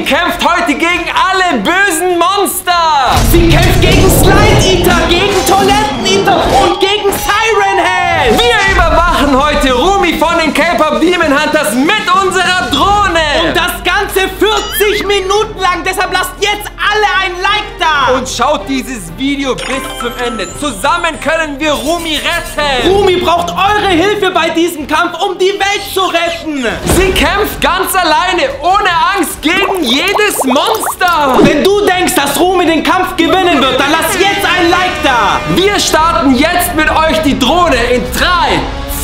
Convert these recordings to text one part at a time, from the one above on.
Rumi kämpft heute gegen alle bösen Monster. Sie kämpft gegen Slide Eater, gegen Toiletten Eater und gegen Siren Head. Wir überwachen heute Rumi von den K-Pop Demon Hunters mit unserer Drohne. Und das Ganze 40 Minuten lang. Deshalb lasst jetzt alle ein Like da. Und schaut dieses Video bis zum Ende. Zusammen können wir Rumi retten. Rumi braucht eure Hilfe bei diesem Kampf, um die Welt zu retten. Sie kämpft ganz alleine, ohne Angst, gegen jedes Monster. Wenn du denkst, dass Rumi den Kampf gewinnen wird, dann lass jetzt ein Like da. Wir starten jetzt mit euch die Drohne in 3,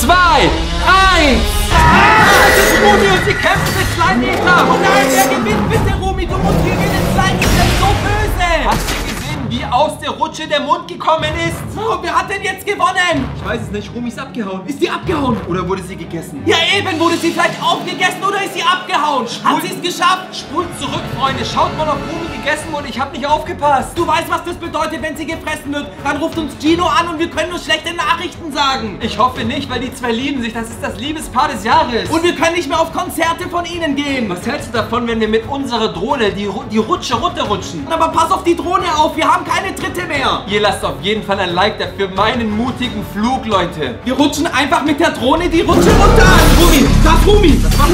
2, 1. Das ist Rumi und sie kämpft mit Slide Eater. Oh nein, wer gewinnt? Bitte, Rumi, du musst gewinnen. Slide Eater ist so böse. Hast du gesehen, wie aus der Rutsche der Mund gekommen ist? Oh, wer hat denn jetzt gewonnen? Ich weiß es nicht, Rumi ist abgehauen. Ist die abgehauen? Oder wurde sie gegessen? Ja eben, wurde sie vielleicht aufgegessen oder ist sie abgehauen? Hat sie es geschafft? Spult zurück, Freunde. Schaut mal, ob Rumi gegessen wurde. Ich habe nicht aufgepasst. Du weißt, was das bedeutet, wenn sie gefressen wird. Dann ruft uns Gino an und wir können uns schlechte Nachrichten sagen. Ich hoffe nicht, weil die zwei lieben sich. Das ist das Liebespaar des Jahres. Und wir können nicht mehr auf Konzerte von ihnen gehen. Was hältst du davon, wenn wir mit unserer Drohne die Rutsche runterrutschen? Aber pass auf die Drohne auf, wir haben keine Tritte mehr. Ihr lasst auf jeden Fall ein Like da für meinen mutigen Flug, Leute. Wir rutschen einfach mit der Drohne die Rutsche runter. Rumi, da ist Rumi. Was macht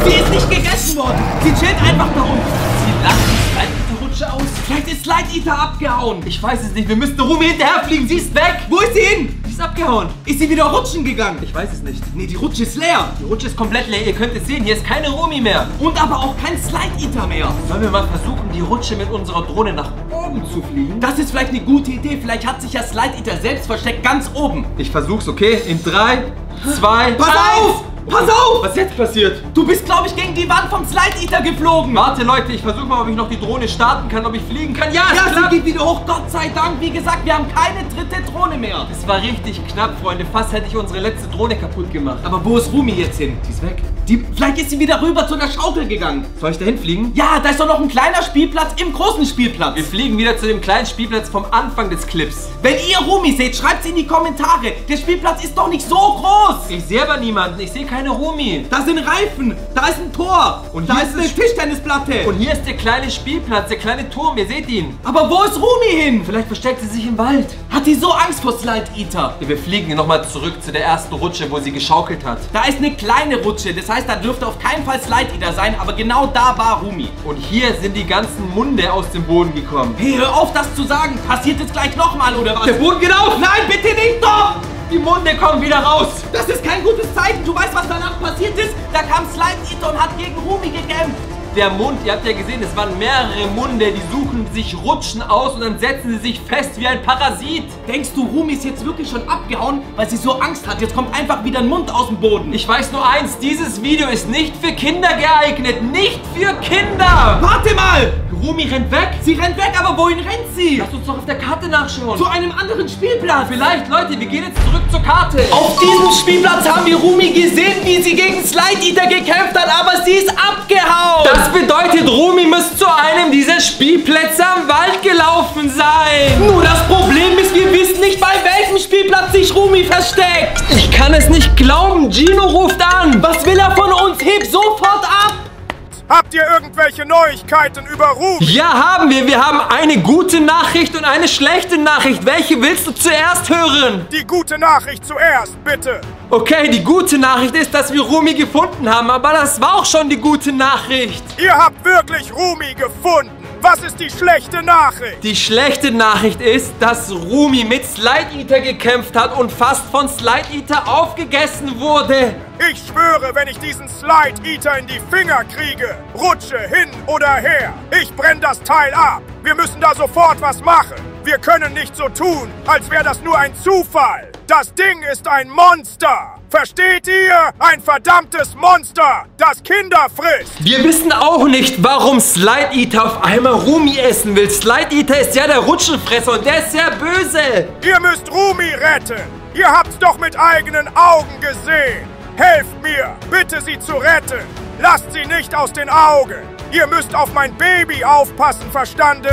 sie? Sie ist nicht gegessen worden. Sie chillt einfach da unten. Sie lacht die Slide Eater Rutsche aus. Vielleicht ist Slide Eater abgehauen. Ich weiß es nicht. Wir müssten Rumi hinterherfliegen. Sie ist weg. Wo ist sie hin? Sie ist abgehauen. Ist sie wieder rutschen gegangen? Ich weiß es nicht. Nee, die Rutsche ist leer. Die Rutsche ist komplett leer. Ihr könnt es sehen. Hier ist keine Rumi mehr. Und aber auch kein Slide Eater mehr. Sollen wir mal versuchen, die Rutsche mit unserer Drohne nach oben zu fliegen? Das ist vielleicht eine gute Idee. Vielleicht hat sich ja Slide Eater selbst versteckt ganz oben. Ich versuch's, okay? In 3, 2, Pass auf! Pass auf! Was ist jetzt passiert? Du bist, glaube ich, gegen die Wand vom Slide Eater geflogen. Warte, Leute, ich versuche mal, ob ich noch die Drohne starten kann, ob ich fliegen kann. Ja, Ja, es sie klappt. geht wieder hoch. Gott sei Dank. Wie gesagt, wir haben keine dritte Drohne mehr. Es war richtig knapp, Freunde. Fast hätte ich unsere letzte Drohne kaputt gemacht. Aber wo ist Rumi jetzt hin? Die ist weg. Vielleicht ist sie wieder rüber zu der Schaukel gegangen. Soll ich da hinfliegen? Ja, da ist doch noch ein kleiner Spielplatz im großen Spielplatz. Wir fliegen wieder zu dem kleinen Spielplatz vom Anfang des Clips. Wenn ihr Rumi seht, schreibt sie in die Kommentare. Der Spielplatz ist doch nicht so groß. Ich sehe aber niemanden. Ich sehe keine Rumi. Da sind Reifen. Da ist ein Tor. Und da hier ist ist eine es- Tischtennisplatte. Und hier ist der kleine Spielplatz, der kleine Turm. Ihr seht ihn. Aber wo ist Rumi hin? Vielleicht versteckt sie sich im Wald. Hat die so Angst vor Slide Eater? Ja, wir fliegen nochmal zurück zu der ersten Rutsche, wo sie geschaukelt hat. Da ist eine kleine Rutsche. Das heißt, da dürfte auf keinen Fall Slide Eater sein. Aber genau da war Rumi. Und hier sind die ganzen Munde aus dem Boden gekommen. Hey, hör auf, das zu sagen. Passiert jetzt gleich nochmal, oder was? Der Boden geht auf! Nein, bitte nicht doch! Die Munde kommen wieder raus! Das ist kein gutes Zeichen. Du weißt, was danach passiert ist? Da kam Slide Eater und hat gegen Rumi gekämpft. Der Mund, ihr habt ja gesehen, es waren mehrere Munde, die suchen sich Rutschen aus und dann setzen sie sich fest wie ein Parasit. Denkst du, Rumi ist jetzt wirklich schon abgehauen, weil sie so Angst hat? Jetzt kommt einfach wieder ein Mund aus dem Boden. Ich weiß nur eins, dieses Video ist nicht für Kinder geeignet. Nicht für Kinder! Warte mal! Rumi rennt weg. Sie rennt weg, aber wohin rennt sie? Lass uns doch auf der Karte nachschauen. Zu einem anderen Spielplatz. Vielleicht, Leute, wir gehen jetzt zurück zur Karte. Auf diesem Spielplatz haben wir Rumi gesehen, wie sie gegen Slide Eater gekämpft hat, aber sie ist abgehauen. Das bedeutet, Rumi muss zu einem dieser Spielplätze am Wald gelaufen sein. Nur das Problem ist, wir wissen nicht, bei welchem Spielplatz sich Rumi versteckt. Ich kann es nicht glauben. Gino ruft an. Was will er von uns? Heb sofort ab. Habt ihr irgendwelche Neuigkeiten über Rumi? Ja, haben wir. Wir haben eine gute Nachricht und eine schlechte Nachricht. Welche willst du zuerst hören? Die gute Nachricht zuerst, bitte. Okay, die gute Nachricht ist, dass wir Rumi gefunden haben. Aber das war auch schon die gute Nachricht. Ihr habt wirklich Rumi gefunden. Was ist die schlechte Nachricht? Die schlechte Nachricht ist, dass Rumi mit Slide Eater gekämpft hat und fast von Slide Eater aufgegessen wurde. Ich schwöre, wenn ich diesen Slide Eater in die Finger kriege, rutsche hin oder her, ich brenne das Teil ab. Wir müssen da sofort was machen. Wir können nicht so tun, als wäre das nur ein Zufall. Das Ding ist ein Monster. Versteht ihr? Ein verdammtes Monster, das Kinder frisst. Wir wissen auch nicht, warum Slide Eater auf einmal Rumi essen will. Slide Eater ist ja der Rutschenfresser und der ist sehr böse. Ihr müsst Rumi retten. Ihr habt's doch mit eigenen Augen gesehen. Helft mir, bitte sie zu retten. Lasst sie nicht aus den Augen. Ihr müsst auf mein Baby aufpassen, verstanden?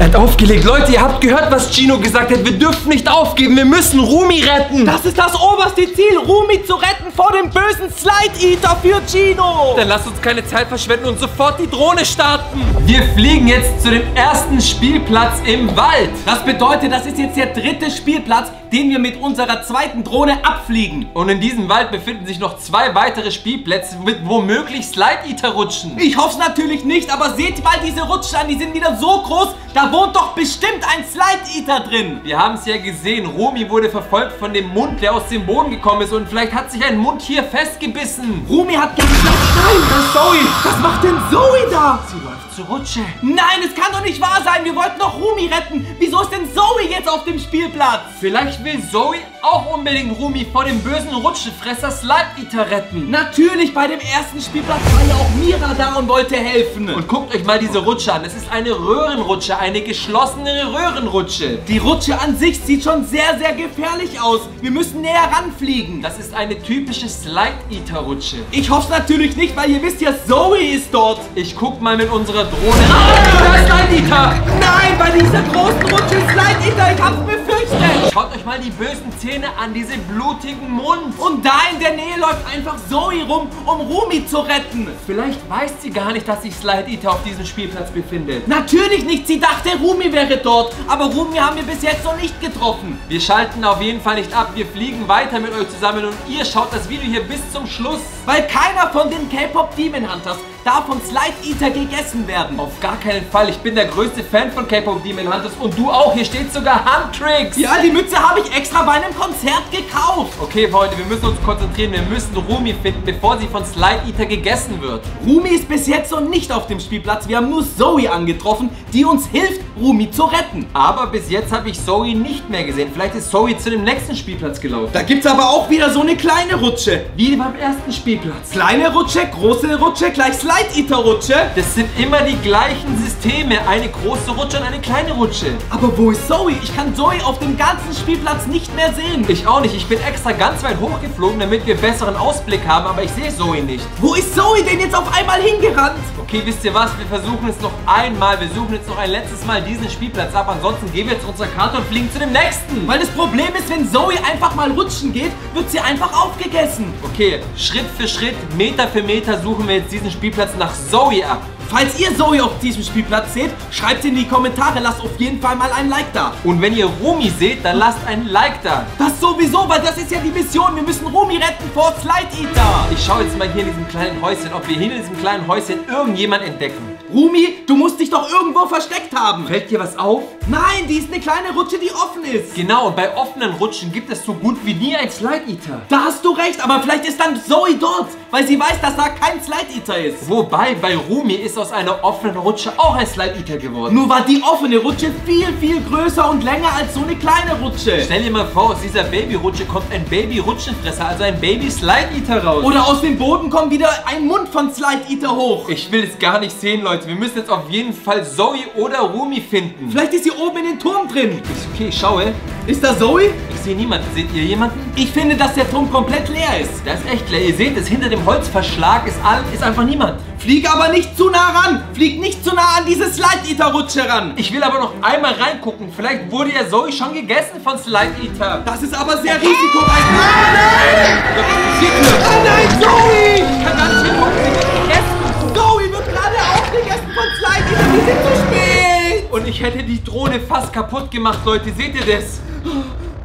Er hat aufgelegt. Leute, ihr habt gehört, was Gino gesagt hat. Wir dürfen nicht aufgeben. Wir müssen Rumi retten. Das ist das oberste Ziel, Rumi zu retten vor dem bösen Slide Eater für Gino. Dann lasst uns keine Zeit verschwenden und sofort die Drohne starten. Wir fliegen jetzt zu dem ersten Spielplatz im Wald. Das bedeutet, das ist jetzt der dritte Spielplatz, den wir mit unserer zweiten Drohne abfliegen. Und in diesem Wald befinden sich noch 2 weitere Spielplätze mit womöglich Slide Eater Rutschen. Ich hoffe es natürlich nicht, aber seht mal diese Rutschen an, die sind wieder so groß, da wohnt doch bestimmt ein Slide Eater drin. Wir haben es ja gesehen, Rumi wurde verfolgt von dem Mund, der aus dem Boden gekommen ist und vielleicht hat sich ein Mund hier festgebissen. Rumi hat gesagt, nein, das ist Zoe. Was macht denn Zoe da? Sie läuft zur Rutsche. Nein, es kann doch nicht wahr sein, wir wollten doch Rumi retten. Wieso ist denn Zoe jetzt auf dem Spielplatz? Vielleicht will Zoe auch unbedingt Rumi vor dem bösen Rutschenfresser Slide Eater retten. Natürlich, bei dem ersten Spielplatz war ja auch Mira da und wollte helfen. Und guckt euch mal diese Rutsche an. Es ist eine Röhrenrutsche, eine geschlossene Röhrenrutsche. Die Rutsche an sich sieht schon sehr, sehr gefährlich aus. Wir müssen näher ranfliegen. Das ist eine typische Slide Eater Rutsche. Ich hoffe es natürlich nicht, weil ihr wisst ja, Zoe ist dort. Ich guck mal mit unserer Drohne. Ah, da ist Slide Eater! Nein, bei dieser großen Rutsche ist Slide Eater. Ich hab's befürchtet. Schaut euch mal die bösen Zähne an, diese blutigen Mund. Und da in der Nähe läuft einfach Zoe rum, um Rumi zu retten. Vielleicht weiß sie gar nicht, dass sich Slide Eater auf diesem Spielplatz befindet. Natürlich nicht. Sie dachte, Rumi wäre dort. Aber Rumi haben wir bis jetzt noch nicht getroffen. Wir schalten auf jeden Fall nicht ab. Wir fliegen weiter mit euch zusammen und ihr schaut das Video hier bis zum Schluss. Weil keiner von den K-Pop Demon Hunters darf von Slide Eater gegessen werden. Auf gar keinen Fall. Ich bin der größte Fan von K-Pop Demon Hunters und du auch. Hier steht sogar Huntrix. Ja, die Mütze habe ich extra bei einem Konzert gekauft. Okay, Freunde, wir müssen uns konzentrieren. Wir müssen Rumi finden, bevor sie von Slide Eater gegessen wird. Rumi ist bis jetzt noch nicht auf dem Spielplatz. Wir haben nur Zoe angetroffen, die uns hilft, Rumi zu retten. Aber bis jetzt habe ich Zoe nicht mehr gesehen. Vielleicht ist Zoe zu dem nächsten Spielplatz gelaufen. Da gibt es aber auch wieder so eine kleine Rutsche. Wie beim ersten Spielplatz. Kleine Rutsche, große Rutsche, gleich Slide Eater Rutsche. Das sind immer die gleichen Systeme. Eine große Rutsche und eine kleine Rutsche. Aber wo ist Zoe? Ich kann Zoe auf dem ganzen Spielplatz nicht mehr sehen. Ich auch nicht. Ich bin extra ganz weit hochgeflogen, damit wir besseren Ausblick haben, aber ich sehe Zoe nicht. Wo ist Zoe denn jetzt auf einmal hingerannt? Okay, wisst ihr was? Wir versuchen es noch einmal. Wir suchen jetzt noch ein letztes Mal diesen Spielplatz ab. Ansonsten gehen wir jetzt zu unserer Karte und fliegen zu dem nächsten. Weil das Problem ist, wenn Zoe einfach mal rutschen geht, wird sie einfach aufgegessen. Okay, Schritt für Schritt, Meter für Meter suchen wir jetzt diesen Spielplatz nach Zoe ab. Falls ihr Zoe auf diesem Spielplatz seht, schreibt in die Kommentare, lasst auf jeden Fall mal ein Like da. Und wenn ihr Rumi seht, dann lasst ein Like da. Das sowieso, weil das ist ja die Mission. Wir müssen Rumi retten vor Slide Eater. Ich schaue jetzt mal hier in diesem kleinen Häuschen, ob wir hier in diesem kleinen Häuschen irgendjemand entdecken. Rumi, du musst dich doch irgendwo versteckt haben. Fällt dir was auf? Nein, die ist eine kleine Rutsche, die offen ist. Genau, und bei offenen Rutschen gibt es so gut wie nie ein Slide Eater. Da hast du recht, aber vielleicht ist dann Zoe dort, weil sie weiß, dass da kein Slide Eater ist. Wobei, bei Rumi ist aus einer offenen Rutsche auch ein Slide Eater geworden. Nur war die offene Rutsche viel, viel größer und länger als so eine kleine Rutsche. Stell dir mal vor, aus dieser Baby-Rutsche kommt ein Baby-Rutschenfresser, also ein Baby-Slide Eater raus. Oder aus dem Boden kommt wieder ein Mund von Slide Eater hoch. Ich will es gar nicht sehen, Leute. Wir müssen jetzt auf jeden Fall Zoe oder Rumi finden. Vielleicht ist sie oben in den Turm drin. Okay, ich schaue. Ist da Zoe? Ich sehe niemanden. Seht ihr jemanden? Ich finde, dass der Turm komplett leer ist. Der ist echt leer. Ihr seht es, hinter dem Holzverschlag ist einfach niemand. Flieg aber nicht zu nah ran. Flieg nicht zu nah an diese Slide Eater Rutsche ran. Ich will aber noch einmal reingucken. Vielleicht wurde ja Zoe schon gegessen von Slide Eater. Das ist aber sehr risikoreich. Ah, nein! Was passiert hier? Ah, nein, Zoe! Ich kann gar nicht hingucken. Sie wird gegessen. Zoe wird gerade aufgegessen von Slide Eater. Wir sind zu spät. Und ich hätte die Drohne fast kaputt gemacht, Leute. Seht ihr das?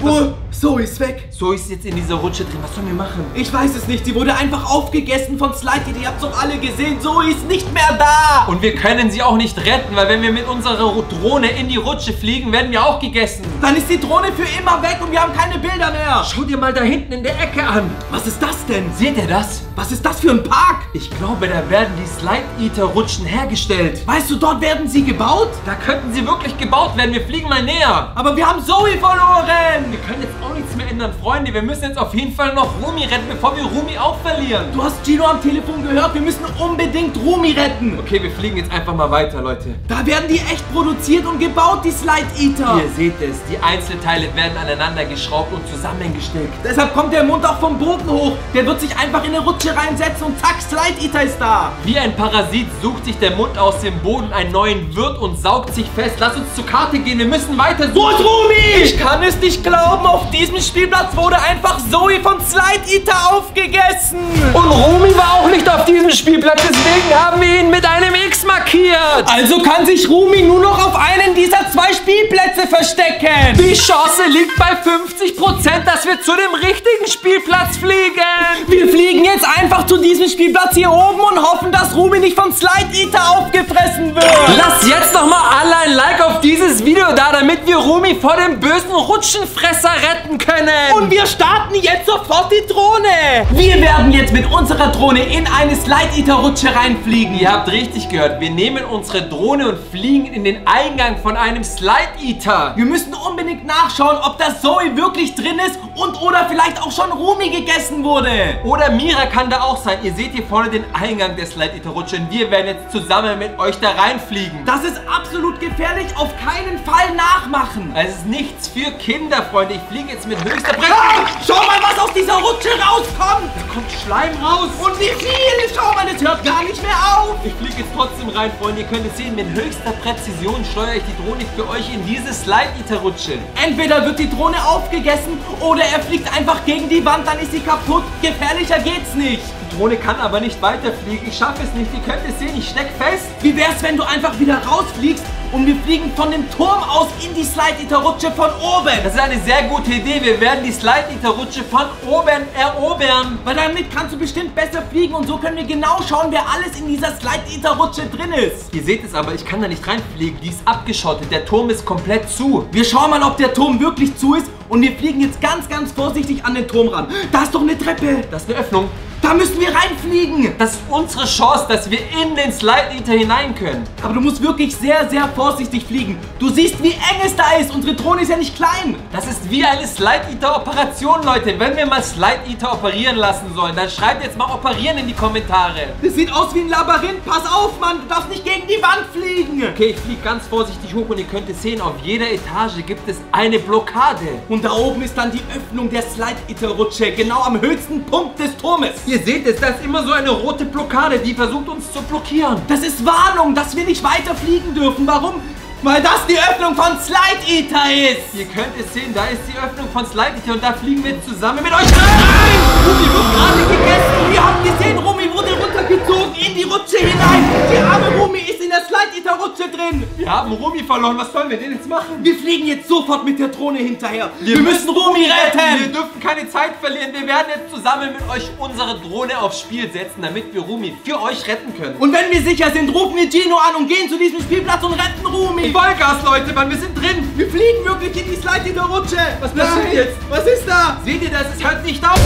Oh, Zoe ist weg. Zoe ist jetzt in dieser Rutsche drin. Was sollen wir machen? Ich weiß es nicht. Sie wurde einfach aufgegessen von Slide Eater. Ihr habt doch alle gesehen. Zoe ist nicht mehr da. Und wir können sie auch nicht retten, weil wenn wir mit unserer Drohne in die Rutsche fliegen, werden wir auch gegessen. Dann ist die Drohne für immer weg und wir haben keine Bilder mehr. Schau dir mal da hinten in der Ecke an. Was ist das denn? Seht ihr das? Was ist das für ein Park? Ich glaube, da werden die Slide Eater Rutschen hergestellt. Weißt du, dort werden sie gebaut? Da könnten sie wirklich gebaut werden. Wir fliegen mal näher. Aber wir haben Zoe verloren. Wir können jetzt auch nichts mehr ändern, Freunde, wir müssen jetzt auf jeden Fall noch Rumi retten, bevor wir Rumi auch verlieren. Du hast Gino am Telefon gehört, wir müssen unbedingt Rumi retten. Okay, wir fliegen jetzt einfach mal weiter, Leute. Da werden die echt produziert und gebaut, die Slide Eater. Ihr seht es, die Einzelteile werden aneinander geschraubt und zusammengesteckt. Deshalb kommt der Mund auch vom Boden hoch. Der wird sich einfach in eine Rutsche reinsetzen und zack, Slide Eater ist da. Wie ein Parasit sucht sich der Mund aus dem Boden einen neuen Wirt und saugt sich fest. Lass uns zur Karte gehen, wir müssen weiter suchen. Wo ist Rumi? Ich kann es nicht glauben, auf diesem Spielplatz wurde einfach Zoe von Slide Eater aufgegessen. Und Rumi war auch nicht auf diesem Spielplatz, deswegen haben wir ihn mit einem X markiert. Also kann sich Rumi nur noch auf einen dieser 2 Spielplätze verstecken. Die Chance liegt bei 50%, dass wir zu dem richtigen Spielplatz fliegen. Wir fliegen jetzt einfach zu diesem Spielplatz hier oben und hoffen, dass Rumi nicht von Slide Eater aufgefressen wird. Lasst jetzt nochmal alle ein Like auf dieses Video da, damit wir Rumi vor dem bösen Rutschenfresser retten können. Und wir starten jetzt sofort die Drohne. Wir werden jetzt mit unserer Drohne in eine Slide Eater Rutsche reinfliegen. Ihr habt richtig gehört, wir nehmen unsere Drohne und fliegen in den Eingang von einem Slide Eater. Wir müssen unbedingt nachschauen, ob da Zoe wirklich drin ist und oder vielleicht auch schon Rumi gegessen wurde. Oder Mira kann da auch sein. Ihr seht hier vorne den Eingang der Slide Eater Rutsche und wir werden jetzt zusammen mit euch da reinfliegen. Das ist absolut gefährlich, auf keinen Fall nachmachen. Es ist nichts für Kinder, Freunde. Ich fliege jetzt mit höchster Präzision. Schau mal, was aus dieser Rutsche rauskommt. Da kommt Schleim raus. Und wie viel? Schau mal, das hört gar nicht mehr auf. Ich fliege jetzt trotzdem rein, Freunde. Ihr könnt es sehen, mit höchster Präzision steuere ich die Drohne für euch in diese Slide Eater Rutsche. Entweder wird die Drohne aufgegessen oder er fliegt einfach gegen die Wand, dann ist sie kaputt. Gefährlicher geht's nicht. Die Drohne kann aber nicht weiterfliegen. Ich schaffe es nicht. Ihr könnt es sehen, ich stecke fest. Wie wär's, wenn du einfach wieder rausfliegst und wir fliegen von dem Turm aus in die Slide Eater Rutsche von oben? Das ist eine sehr gute Idee. Wir werden die Slide Eater Rutsche von oben erobern. Weil damit kannst du bestimmt besser fliegen und so können wir genau schauen, wer alles in dieser Slide Eater Rutsche drin ist. Ihr seht es aber, ich kann da nicht reinfliegen. Die ist abgeschottet. Der Turm ist komplett zu. Wir schauen mal, ob der Turm wirklich zu ist und wir fliegen jetzt ganz, ganz vorsichtig an den Turm ran. Da ist doch eine Treppe. Das ist eine Öffnung. Da müssen wir reinfliegen. Das ist unsere Chance, dass wir in den Slide Eater hinein können. Aber du musst wirklich sehr, sehr vorsichtig fliegen. Du siehst, wie eng es da ist. Unsere Drohne ist ja nicht klein. Das ist wie eine Slide Eater Operation, Leute. Wenn wir mal Slide Eater operieren lassen sollen, dann schreibt jetzt mal operieren in die Kommentare. Das sieht aus wie ein Labyrinth. Pass auf, Mann. Du darfst nicht gegen die Wand fliegen. Okay, ich fliege ganz vorsichtig hoch und ihr könnt es sehen, auf jeder Etage gibt es eine Blockade. Und da oben ist dann die Öffnung der Slide Eater Rutsche, genau am höchsten Punkt des Turmes. Ihr seht es, da ist immer so eine rote Blockade, die versucht uns zu blockieren. Das ist Warnung, dass wir nicht weiter fliegen dürfen. Warum? Weil das die Öffnung von Slide Eater ist. Ihr könnt es sehen, da ist die Öffnung von Slide Eater und da fliegen wir zusammen mit euch rein. Rumi wird gerade gegessen. Ihr habt gesehen, Rumi wurde runtergezogen in die Rutsche hinein. Die arme Rumi ist in der Slide Eater Rutsche drin. Wir haben Rumi verloren. Was sollen wir denn jetzt machen? Wir fliegen jetzt sofort mit der Drohne hinterher. Wir müssen Rumi retten. Wir dürfen keine Zeit verlieren. Wir werden jetzt zusammen mit euch unsere Drohne aufs Spiel setzen, damit wir Rumi für euch retten können. Und wenn wir sicher sind, rufen wir Gino an und gehen zu diesem Spielplatz und retten Rumi. Vollgas, Leute, Mann, wir sind drin. Wir fliegen wirklich in die Slide Eater Rutsche. Was passiert jetzt? Was ist da? Seht ihr das? Es hört nicht auf.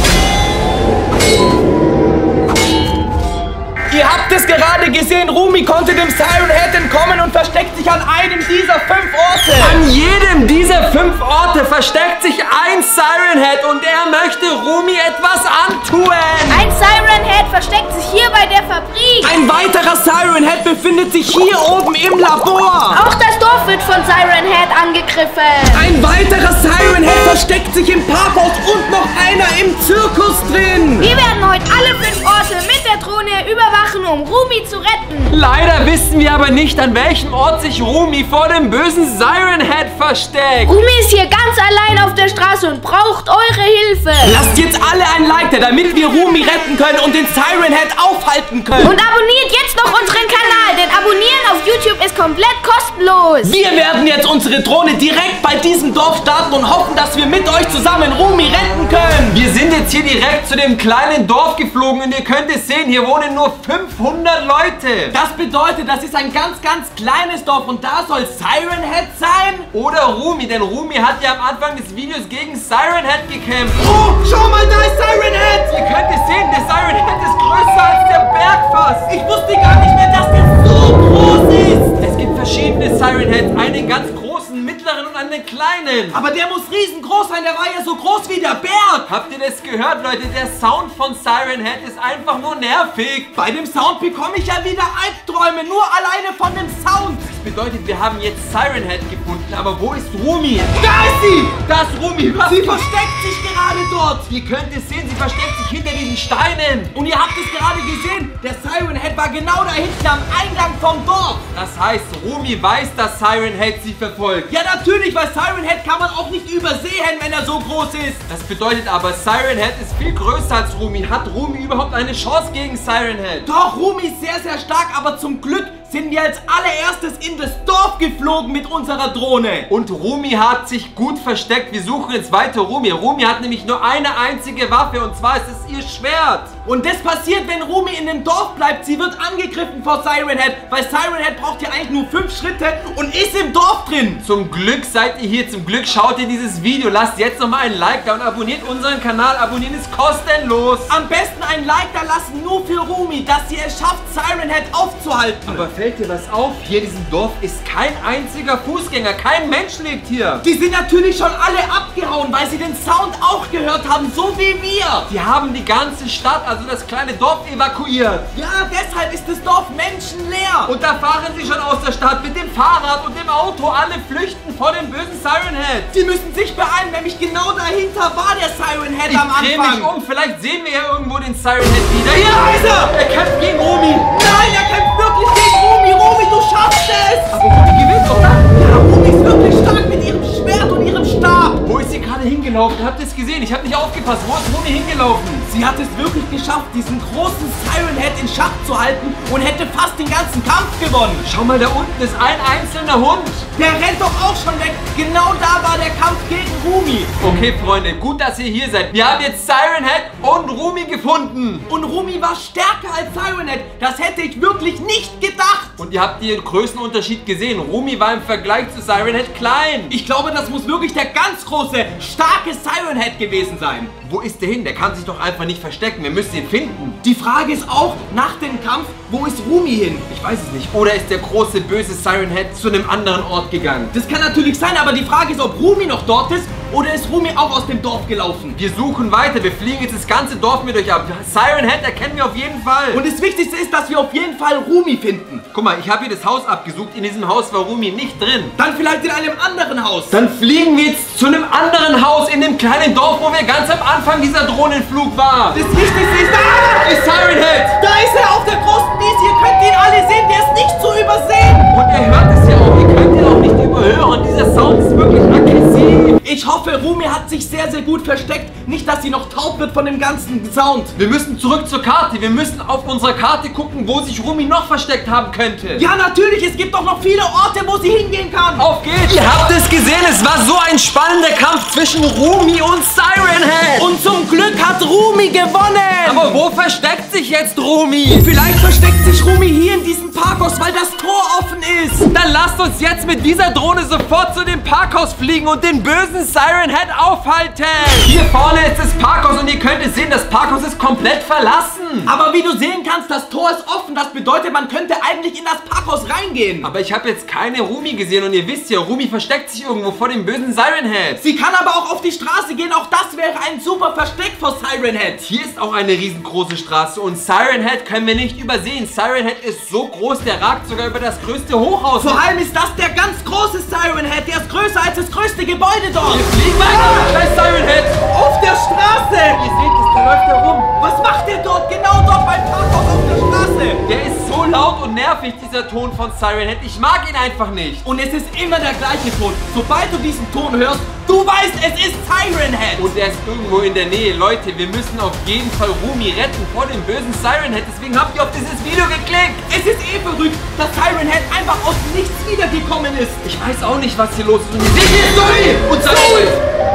Ihr habt es gerade gesehen, Rumi konnte dem Siren Head entkommen und versteckt sich an einem dieser 5 Orte. An jedem dieser 5 Orte versteckt sich ein Siren Head und er möchte Rumi etwas antun. Ein Siren Head versteckt sich hier bei der Fabrik. Ein weiterer Siren Head befindet sich hier oben im Labor. Auch das Dorf wird von Siren Head angegriffen. Ein weiterer Siren Head versteckt sich im Parkhaus und noch einer im Zirkus drin. Wir werden heute alle 5 Orte mit der Drohne überwachen, um Rumi zu retten. Leider wissen wir aber nicht, an welchem Ort sich Rumi vor dem bösen Siren Head versteckt. Rumi ist hier ganz allein auf der Straße und braucht eure Hilfe. Lasst jetzt alle ein Like da, damit wir Rumi retten können und den Siren Head aufhalten können. Und abonniert jetzt noch unseren Kanal, denn abonnieren auf YouTube ist komplett kostenlos. Wir werden jetzt unsere Drohne direkt bei diesem Dorf starten und hoffen, dass wir mit euch zusammen Rumi retten können. Wir sind jetzt hier direkt zu dem kleinen Dorf geflogen und ihr könnt es sehen, hier wohnen nur 500 Leute. Das bedeutet, das ist ein ganz, ganz kleines Dorf und da soll Siren Head sein? Oder Rumi, denn Rumi hat ja am Anfang des Videos gegen Siren Head gekämpft. Oh, schau mal, da ist Siren Head. Ihr könnt es sehen, der Siren Head ist größer als der Berg fast. Ich wusste gar nicht mehr, dass der so groß ist. Es gibt verschiedene Siren Heads, einen ganz großen, mittleren und einen kleinen. Aber der muss riesengroß sein, der war ja so groß wie der Berg. Habt ihr das gehört, Leute? Der Sound von Siren Head ist einfach nur nervig. Bei dem Sound bekomme ich ja wieder Albträume, nur alleine von dem Sound. Das bedeutet, wir haben jetzt Siren Head gefunden, aber wo ist Rumi? Da ist sie! Da ist Rumi, was? Sie versteckt sich gerade dort. Ihr könnt es sehen, sie versteckt sich hinter diesen Steinen. Und ihr habt es gerade gesehen, der Siren Head war genau da hinten am Eingang vom Dorf. Das heißt, Rumi weiß, dass Siren Head sie verfolgt. Ja, natürlich, weil Siren Head kann man auch nicht übersehen, wenn er so groß ist. Das bedeutet aber, Siren Head ist viel größer als Rumi. Hat Rumi überhaupt eine Chance gegen Siren Head? Doch, Rumi ist sehr, sehr stark, aber zum Glück sind wir als allererstes in das Dorf geflogen mit unserer Drohne. Und Rumi hat sich gut versteckt. Wir suchen jetzt weiter Rumi. Rumi hat nämlich nur eine einzige Waffe und zwar ist es ihr Schwert. Und das passiert, wenn Rumi in dem Dorf bleibt. Sie wird angegriffen vor Siren Head, weil Siren Head braucht ja eigentlich nur 5 Schritte und ist im Dorf drin. Zum Glück seid ihr hier. Zum Glück schaut ihr dieses Video. Lasst jetzt nochmal ein Like da und abonniert unseren Kanal. Abonnieren ist kostenlos. Am besten ein Like da lassen, nur für Rumi, dass sie es schafft, Siren Head aufzuhalten. Aber fällt dir was auf? Hier in diesem Dorf ist kein einziger Fußgänger. Kein Mensch lebt hier. Die sind natürlich schon alle abgehauen, weil sie den Sound auch gehört haben, so wie wir. Die haben die ganze Stadt, also das kleine Dorf, evakuiert. Ja, deshalb ist das Dorf menschenleer. Und da fahren sie schon aus der Stadt mit dem Fahrrad und dem Auto. Alle flüchten vor dem bösen Siren Head. Sie müssen sich beeilen, nämlich genau dahinter war der Siren Head am Ich dreh Anfang. mich um, vielleicht sehen wir ja irgendwo den Siren Head wieder. Hier ist er! Er kämpft gegen Rumi. Nein, er kämpft wirklich gegen Rumi. Rumi, du schaffst es! Aber Rumi gewinnt, oder? Ja, Rumi ist wirklich stark mit ihrem Schwert und ihrem Stab. Wo ist sie gerade hingelaufen? Habt ihr es gesehen? Ich habe nicht aufgepasst. Wo ist Rumi hingelaufen? Sie hat es wirklich geschafft, diesen großen Siren Head in Schach zu halten und hätte fast den ganzen Kampf gewonnen. Schau mal, da unten ist ein einzelner Hund. Der rennt doch auch schon weg. Genau da war der Kampf gegen Rumi. Okay, Freunde, gut, dass ihr hier seid. Wir haben jetzt Siren Head und Rumi gefunden. Und Rumi war stärker als Siren Head. Das hätte ich wirklich nicht gedacht. Und ihr habt den Größenunterschied gesehen. Rumi war im Vergleich zu Siren Head klein. Ich glaube, das muss wirklich der ganz große, starke Siren Head gewesen sein. Wo ist der hin? Der kann sich doch einfach nicht verstecken. Wir müssen ihn finden. Die Frage ist auch, nach dem Kampf, wo ist Rumi hin? Ich weiß es nicht. Oder ist der große, böse Siren Head zu einem anderen Ort gegangen? Das kann natürlich sein, aber die Frage ist, ob Rumi noch dort ist oder ist Rumi auch aus dem Dorf gelaufen? Wir suchen weiter. Wir fliegen jetzt das ganze Dorf mit euch ab. Siren Head erkennen wir auf jeden Fall. Und das Wichtigste ist, dass wir auf jeden Fall Rumi finden. Guck mal, ich habe hier das Haus abgesucht. In diesem Haus war Rumi nicht drin. Dann vielleicht in einem anderen Haus. Dann fliegen wir jetzt zu einem anderen Haus in dem kleinen Dorf, wo wir ganz am Anfang dieser Drohnenflug waren. Das Wichtigste ist, da ist Siren Head. Da ist er auf der großen Wiese. Ihr könnt ihn alle sehen. Der ist nicht zu übersehen. Und er hört es ja auch. Ihr könnt ihn auch nicht überhören. Dieser Sound ist wirklich aggressiv. Ich hoffe, Rumi hat sich sehr, sehr gut versteckt. Nicht, dass sie noch taub wird von dem ganzen Sound. Wir müssen zurück zur Karte. Wir müssen auf unserer Karte gucken, wo sich Rumi noch versteckt haben könnte. Ja, natürlich. Es gibt doch noch viele Orte, wo sie hingehen kann. Auf geht's. Ihr habt es gesehen. Es war so ein spannender Kampf zwischen Rumi und Siren Head. Und zum Glück hat Rumi gewonnen. Aber wo versteckt sich jetzt Rumi? Vielleicht versteckt sich Rumi hier in diesem Parkhaus, weil das Tor offen ist. Dann lasst uns jetzt mit dieser Drohne sofort zu dem Parkhaus fliegen und den bösen Siren Head aufhalten. Hier vorne ist das Parkhaus und ihr könnt es sehen, das Parkhaus ist komplett verlassen. Aber wie du sehen kannst, das Tor ist offen. Das bedeutet, man könnte eigentlich in das Parkhaus reingehen. Aber ich habe jetzt keine Rumi gesehen und ihr wisst ja, Rumi versteckt sich irgendwo vor dem bösen Siren Head. Sie kann aber auch auf die Straße gehen. Auch das wäre ein super Versteck vor Siren Head. Hier ist auch eine riesengroße Straße und Siren Head können wir nicht übersehen. Siren Head ist so groß, der ragt sogar über das größte Hochhaus. Vor allem ist das der ganz große Siren Head. Der ist größer als das größte Gebäude dort. Wir fliegen weiter. Da ist Siren Head. Auf der Straße. Ihr seht es, der läuft herum. Was macht der dort? Genau dort beim Parkhaus auf der Straße. Der ist so laut und nervig, dieser Ton von Siren Head. Ich mag ihn einfach nicht. Und es ist immer der gleiche Ton. Sobald du diesen Ton hörst, du weißt, es ist Siren Head. Und er ist irgendwo in der Nähe. Leute, wir müssen auf jeden Fall Rumi retten vor dem bösen Siren Head. Deswegen habt ihr auf dieses Video geklickt. Es ist verrückt, dass Siren Head einfach aus nichts wiedergekommen ist. Ich weiß auch nicht, was hier los ist. Und ihr seht hier Zoe und Zoe.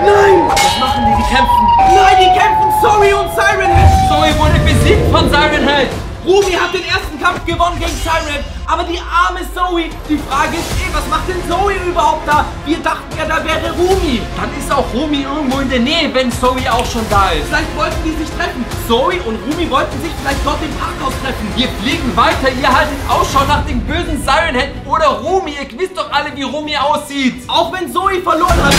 Nein. Was machen die? Die kämpfen. Nein, die kämpfen Zoe und Siren Head. Zoe wurde besiegt von Siren Head. Rumi hat den ersten Kampf gewonnen gegen Siren Head. Aber die arme Zoe. Die Frage ist was macht denn Zoe überhaupt da? Wir dachten ja, da wäre Rumi. Dann ist auch Rumi irgendwo in der Nähe, wenn Zoe auch schon da ist. Vielleicht wollten die sich treffen. Zoe und Rumi wollten sich vielleicht dort im Parkhaus treffen. Wir fliegen weiter, ihr haltet Ausschau nach dem bösen Siren Head oder Rumi. Ihr wisst doch alle, wie Rumi aussieht. Auch wenn Zoe verloren hat.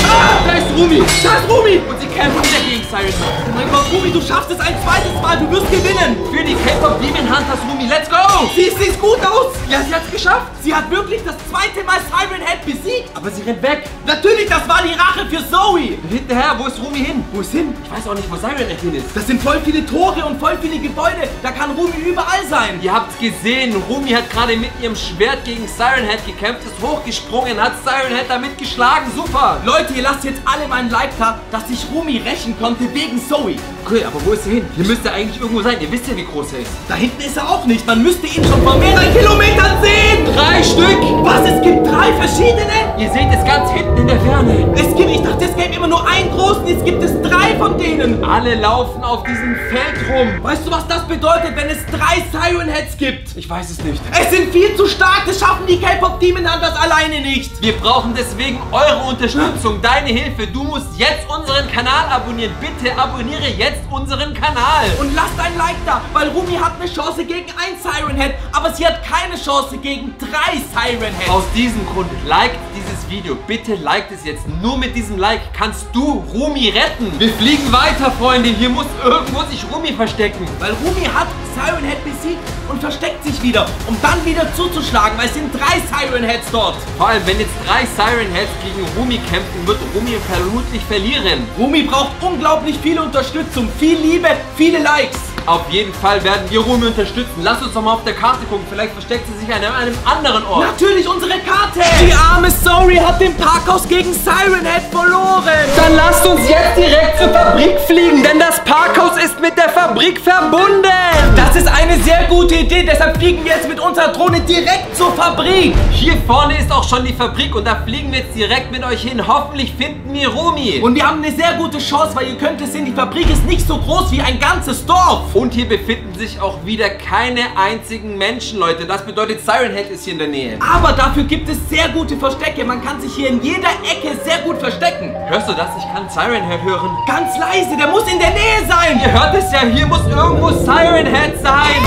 Da ist Rumi. Da ist Rumi. Und sie kämpfen wieder gegen Siren Head. Oh mein Gott, Rumi, du schaffst es ein zweites Mal. Du wirst gewinnen. Für die K-Pop Demon Hunters, Rumi, let's go. Sieht gut aus. Ja, sie hat's geschafft. Sie hat wirklich das zweite Mal Siren Head besiegt. Aber sie rennt weg. Natürlich, das war die Rache für Zoe. Hinterher, wo ist Rumi hin? Wo ist hin? Ich weiß auch nicht, wo Siren Head hin ist. Das sind voll viele Tore und voll viele Gebäude. Da kann Rumi überall sein. Ihr habt's gesehen, Rumi hat gerade mit ihrem Schwert gegen Siren Head gekämpft, ist hochgesprungen, hat Siren Head damit geschlagen. Super. Leute, ihr lasst jetzt alle mal ein Like da, dass sich Rumi rächen konnte wegen Zoe. Okay, aber wo ist er hin? Hier müsste er eigentlich irgendwo sein. Ihr wisst ja, wie groß er ist. Da hinten ist er auch nicht. Man müsste ihn schon vor mehreren Kilometern sehen. 3 Stück. Was? Es gibt 3 verschiedene? Ihr seht es ganz hinten in der Ferne. Ich dachte, es gäbe immer nur einen großen. Jetzt gibt es 3 von denen. Alle laufen auf diesem Feld rum. Weißt du, was das bedeutet, wenn es 3 Siren Heads gibt? Ich weiß es nicht. Es sind viel zu stark. Das schaffen die K-Pop Demon Hunters alleine nicht. Wir brauchen deswegen eure Unterstützung, deine Hilfe. Du musst jetzt unseren Kanal abonnieren. Bitte abonniere jetzt unseren Kanal. Und lasst ein Like da, weil Rumi hat eine Chance gegen ein Siren Head, aber sie hat keine Chance gegen 3 Siren Heads. Aus diesem Grund, liked dieses Video. Bitte liked es jetzt. Nur mit diesem Like kannst du Rumi retten. Wir fliegen weiter, Freunde. Hier muss irgendwo sich Rumi verstecken. Weil Rumi hat Siren Head besiegt und versteckt sich wieder, um dann wieder zuzuschlagen, weil es sind 3 Siren Heads dort. Vor allem, wenn jetzt 3 Siren Heads gegen Rumi kämpfen, wird Rumi vermutlich verlieren. Rumi braucht unglaublich viel Unterstützung, viel Liebe, viele Likes. Auf jeden Fall werden wir Rumi unterstützen. Lass uns doch mal auf der Karte gucken. Vielleicht versteckt sie sich an einem anderen Ort. Natürlich unsere Karte. Die arme Zoe hat den Parkhaus gegen Siren Head verloren. Dann lasst uns jetzt direkt zur Fabrik fliegen, denn das Parkhaus ist mit der Fabrik verbunden. Das ist eine sehr gute Idee. Deshalb fliegen wir jetzt mit unserer Drohne direkt zur Fabrik. Hier vorne ist auch schon die Fabrik und da fliegen wir jetzt direkt mit euch hin. Hoffentlich finden wir Rumi. Und wir haben eine sehr gute Chance, weil ihr könnt es sehen, die Fabrik ist nicht so groß wie ein ganzes Dorf. Und hier befinden sich auch wieder keine einzigen Menschen, Leute. Das bedeutet, Siren Head ist hier in der Nähe. Aber dafür gibt es sehr gute Verstecke. Man kann sich hier in jeder Ecke sehr gut verstecken. Hörst du das? Ich kann Siren Head hören. Ganz leise, der muss in der Nähe sein. Ihr hört es ja, hier muss irgendwo Siren Head sein.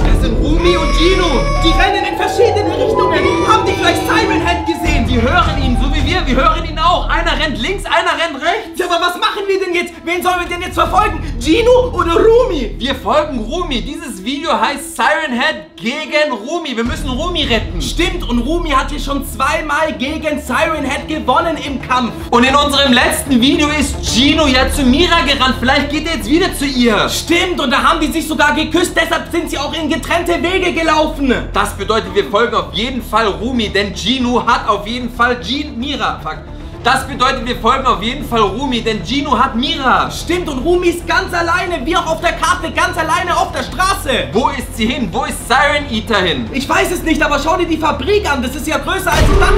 Das sind Rumi und Gino. Die rennen in verschiedene Richtungen. Haben die vielleicht Siren Head gesehen? Die hören ihn, so wie wir. Wir hören ihn auch. Einer rennt links, einer rennt rechts. Ja, aber was machen wir denn jetzt? Wen sollen wir denn jetzt verfolgen? Gino oder Rumi? Wir folgen Rumi. Dieses Video heißt Siren Head gegen Rumi. Wir müssen Rumi retten. Stimmt, und Rumi hat hier schon 2-mal gegen Siren Head gewonnen im Kampf. Und in unserem letzten Video ist Gino ja zu Mira gerannt. Vielleicht geht er jetzt wieder zu ihr. Stimmt, und da haben die sich sogar geküsst. Deshalb sind sie auch in getrennte Wege gelaufen. Das bedeutet, wir folgen auf jeden Fall Rumi, denn Gino hat auf jeden Fall Mira. Fuck. Das bedeutet, wir folgen auf jeden Fall Rumi, denn Gino hat Mira. Stimmt, und Rumi ist ganz alleine, wie auch auf der Karte, ganz alleine auf der Straße. Wo ist sie hin? Wo ist Siren Eater hin? Ich weiß es nicht, aber schau dir die Fabrik an. Das ist ja größer als ich dachte.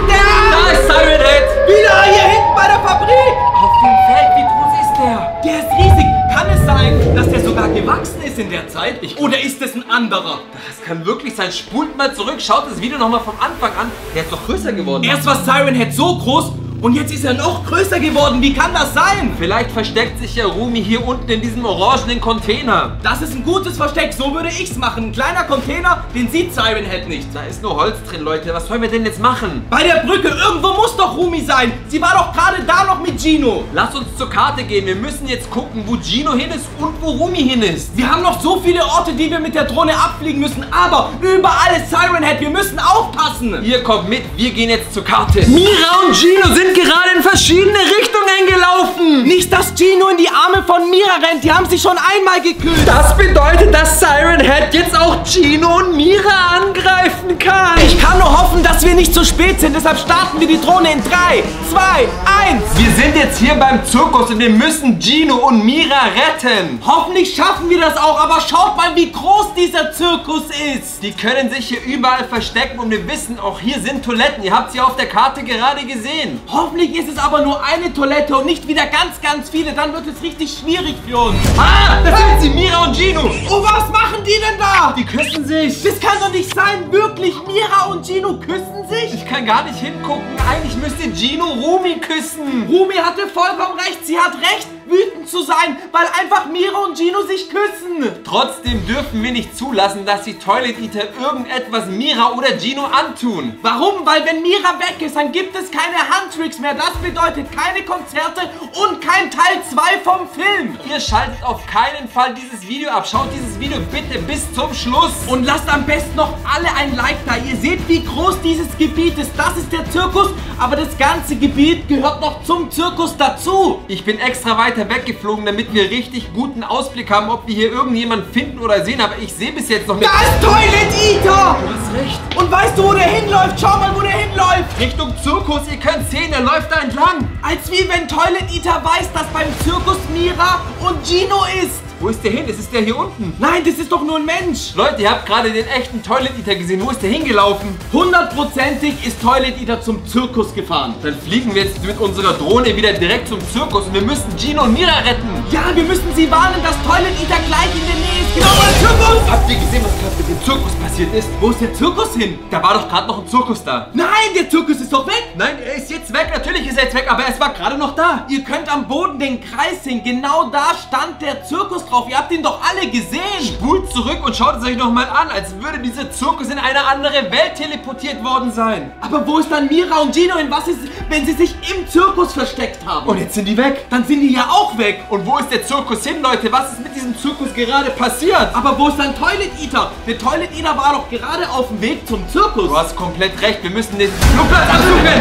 Da ist Siren Head. Wieder hier hinten bei der Fabrik. Auf dem Feld, wie groß ist der? Der ist riesig. Kann es sein, dass der sogar gewachsen ist in der Zeit? Oder ist es ein anderer? Das kann wirklich sein. Spult mal zurück, schaut das Video nochmal vom Anfang an. Der ist doch größer geworden. Erst war Siren Head so groß und jetzt ist er noch größer geworden. Wie kann das sein? Vielleicht versteckt sich ja Rumi hier unten in diesem orangenen Container. Das ist ein gutes Versteck. So würde ich's machen. Ein kleiner Container, den sieht Siren Head nicht. Da ist nur Holz drin, Leute. Was sollen wir denn jetzt machen? Bei der Brücke. Irgendwo muss doch Rumi sein. Sie war doch gerade da noch mit Gino. Lass uns zur Karte gehen. Wir müssen jetzt gucken, wo Gino hin ist und wo Rumi hin ist. Wir haben noch so viele Orte, die wir mit der Drohne abfliegen müssen. Aber überall ist Siren Head. Wir müssen aufpassen. Ihr kommt mit. Wir gehen jetzt zur Karte. Mira und Gino sind gerade in verschiedene Richtungen gelaufen. Nicht, dass Gino in die Arme von Mira rennt. Die haben sich schon einmal geküsst. Das bedeutet, dass Siren Head jetzt auch Gino und Mira angreifen kann. Ich kann nur hoffen, dass wir nicht zu spät sind. Deshalb starten wir die Drohne in 3, 2, 1. Wir sind jetzt hier beim Zirkus und wir müssen Gino und Mira retten. Hoffentlich schaffen wir das auch. Aber schaut mal, wie groß dieser Zirkus ist. Die können sich hier überall verstecken und wir wissen, auch hier sind Toiletten. Ihr habt sie auf der Karte gerade gesehen. Hoffentlich ist es aber nur eine Toilette und nicht wieder ganz viele. Dann wird es richtig schwierig für uns. Ah, da sind sie, Mira und Gino. Oh, was machen die? die denn da? Die küssen sich. Das kann doch nicht sein. Wirklich, Mira und Gino küssen sich? Ich kann gar nicht hingucken. Eigentlich müsste Gino Rumi küssen. Rumi hatte vollkommen recht. Sie hat recht, wütend zu sein, weil einfach Mira und Gino sich küssen. Trotzdem dürfen wir nicht zulassen, dass die Toilet Eater irgendetwas Mira oder Gino antun. Warum? Weil wenn Mira weg ist, dann gibt es keine Handtricks mehr. Das bedeutet keine Konzerte und kein Teil 2 vom Film. Ihr schaltet auf keinen Fall dieses Video ab. Schaut dieses Video bitte bis zum Schluss. Und lasst am besten noch alle ein Like da. Ihr seht, wie groß dieses Gebiet ist. Das ist der Zirkus, aber das ganze Gebiet gehört noch zum Zirkus dazu. Ich bin extra weiter weggeflogen, damit wir richtig guten Ausblick haben, ob wir hier irgendjemanden finden oder sehen. Aber ich sehe bis jetzt noch nicht. Da ist Toilet Eater! Du hast recht. Und weißt du, wo der hinläuft? Schau mal, wo der hinläuft. Richtung Zirkus, ihr könnt sehen, er läuft da entlang. Als wie wenn Toilet Eater weiß, dass beim Zirkus Mira und Gino ist. Wo ist der hin? Das ist der hier unten. Nein, das ist doch nur ein Mensch. Leute, ihr habt gerade den echten Toilet Eater gesehen. Wo ist der hingelaufen? 100%ig ist Toilet Eater zum Zirkus gefahren. Dann fliegen wir jetzt mit unserer Drohne wieder direkt zum Zirkus und wir müssen Gino und Mira retten. Ja, wir müssen sie warnen, dass Toilet Eater gleich in der Nähe ist. Genau beim Zirkus. Habt ihr gesehen, was gerade mit dem Zirkus passiert ist? Wo ist der Zirkus hin? Da war doch gerade noch ein Zirkus da. Nein, der Zirkus ist doch weg. Nein, er ist jetzt weg. Natürlich ist er jetzt weg, aber es war gerade noch da. Ihr könnt am Boden den Kreis sehen. Genau da stand der Zirkus drauf. Ihr habt ihn doch alle gesehen. Spult zurück und schaut es euch nochmal an, als würde dieser Zirkus in eine andere Welt teleportiert worden sein. Aber wo ist dann Mira und Gino hin? Was ist, wenn sie sich im Zirkus versteckt haben? Und jetzt sind die weg. Dann sind die ja auch weg. Und wo ist der Zirkus hin, Leute? Was ist mit diesem Zirkus gerade passiert? Aber wo ist dann Toilet Eater? Der Toilet Eater war doch gerade auf dem Weg zum Zirkus. Du hast komplett recht. Wir müssen den Flugplatz absuchen.